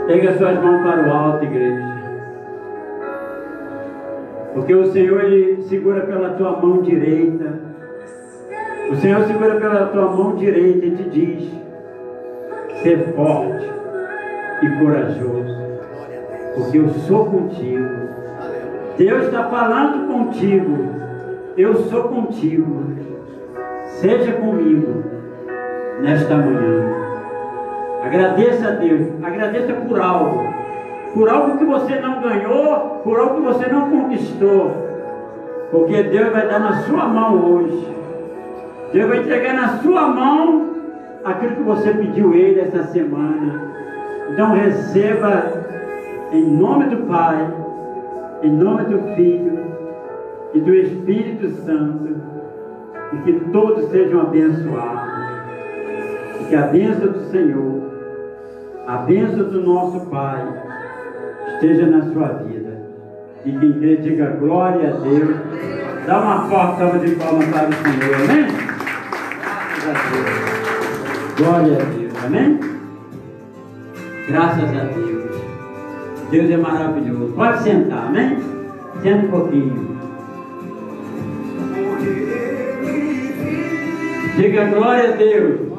Speaker 1: Pega suas mãos para o alto, igreja. Porque o Senhor, Ele segura pela tua mão direita. O Senhor segura pela tua mão direita e te diz: ser forte e corajoso, porque eu sou contigo. Deus está falando contigo. Eu sou contigo. Seja comigo nesta manhã. Agradeça a Deus. Agradeça por algo que você não ganhou, por algo que você não conquistou, porque Deus vai dar na sua mão hoje. Deus vai entregar na sua mão aquilo que você pediu Ele essa semana. Então receba em nome do Pai, em nome do Filho e do Espírito Santo. E que todos sejam abençoados. E que a bênção do Senhor, a bênção do nosso Pai, esteja na sua vida. E quem crê, diga glória a Deus. Dá uma forte salva de palmas para o Senhor. Amém? Graças a Deus. Glória a Deus. Amém? Graças a Deus. Deus é maravilhoso. Pode sentar. Amém? Senta um pouquinho. Diga glória a Deus.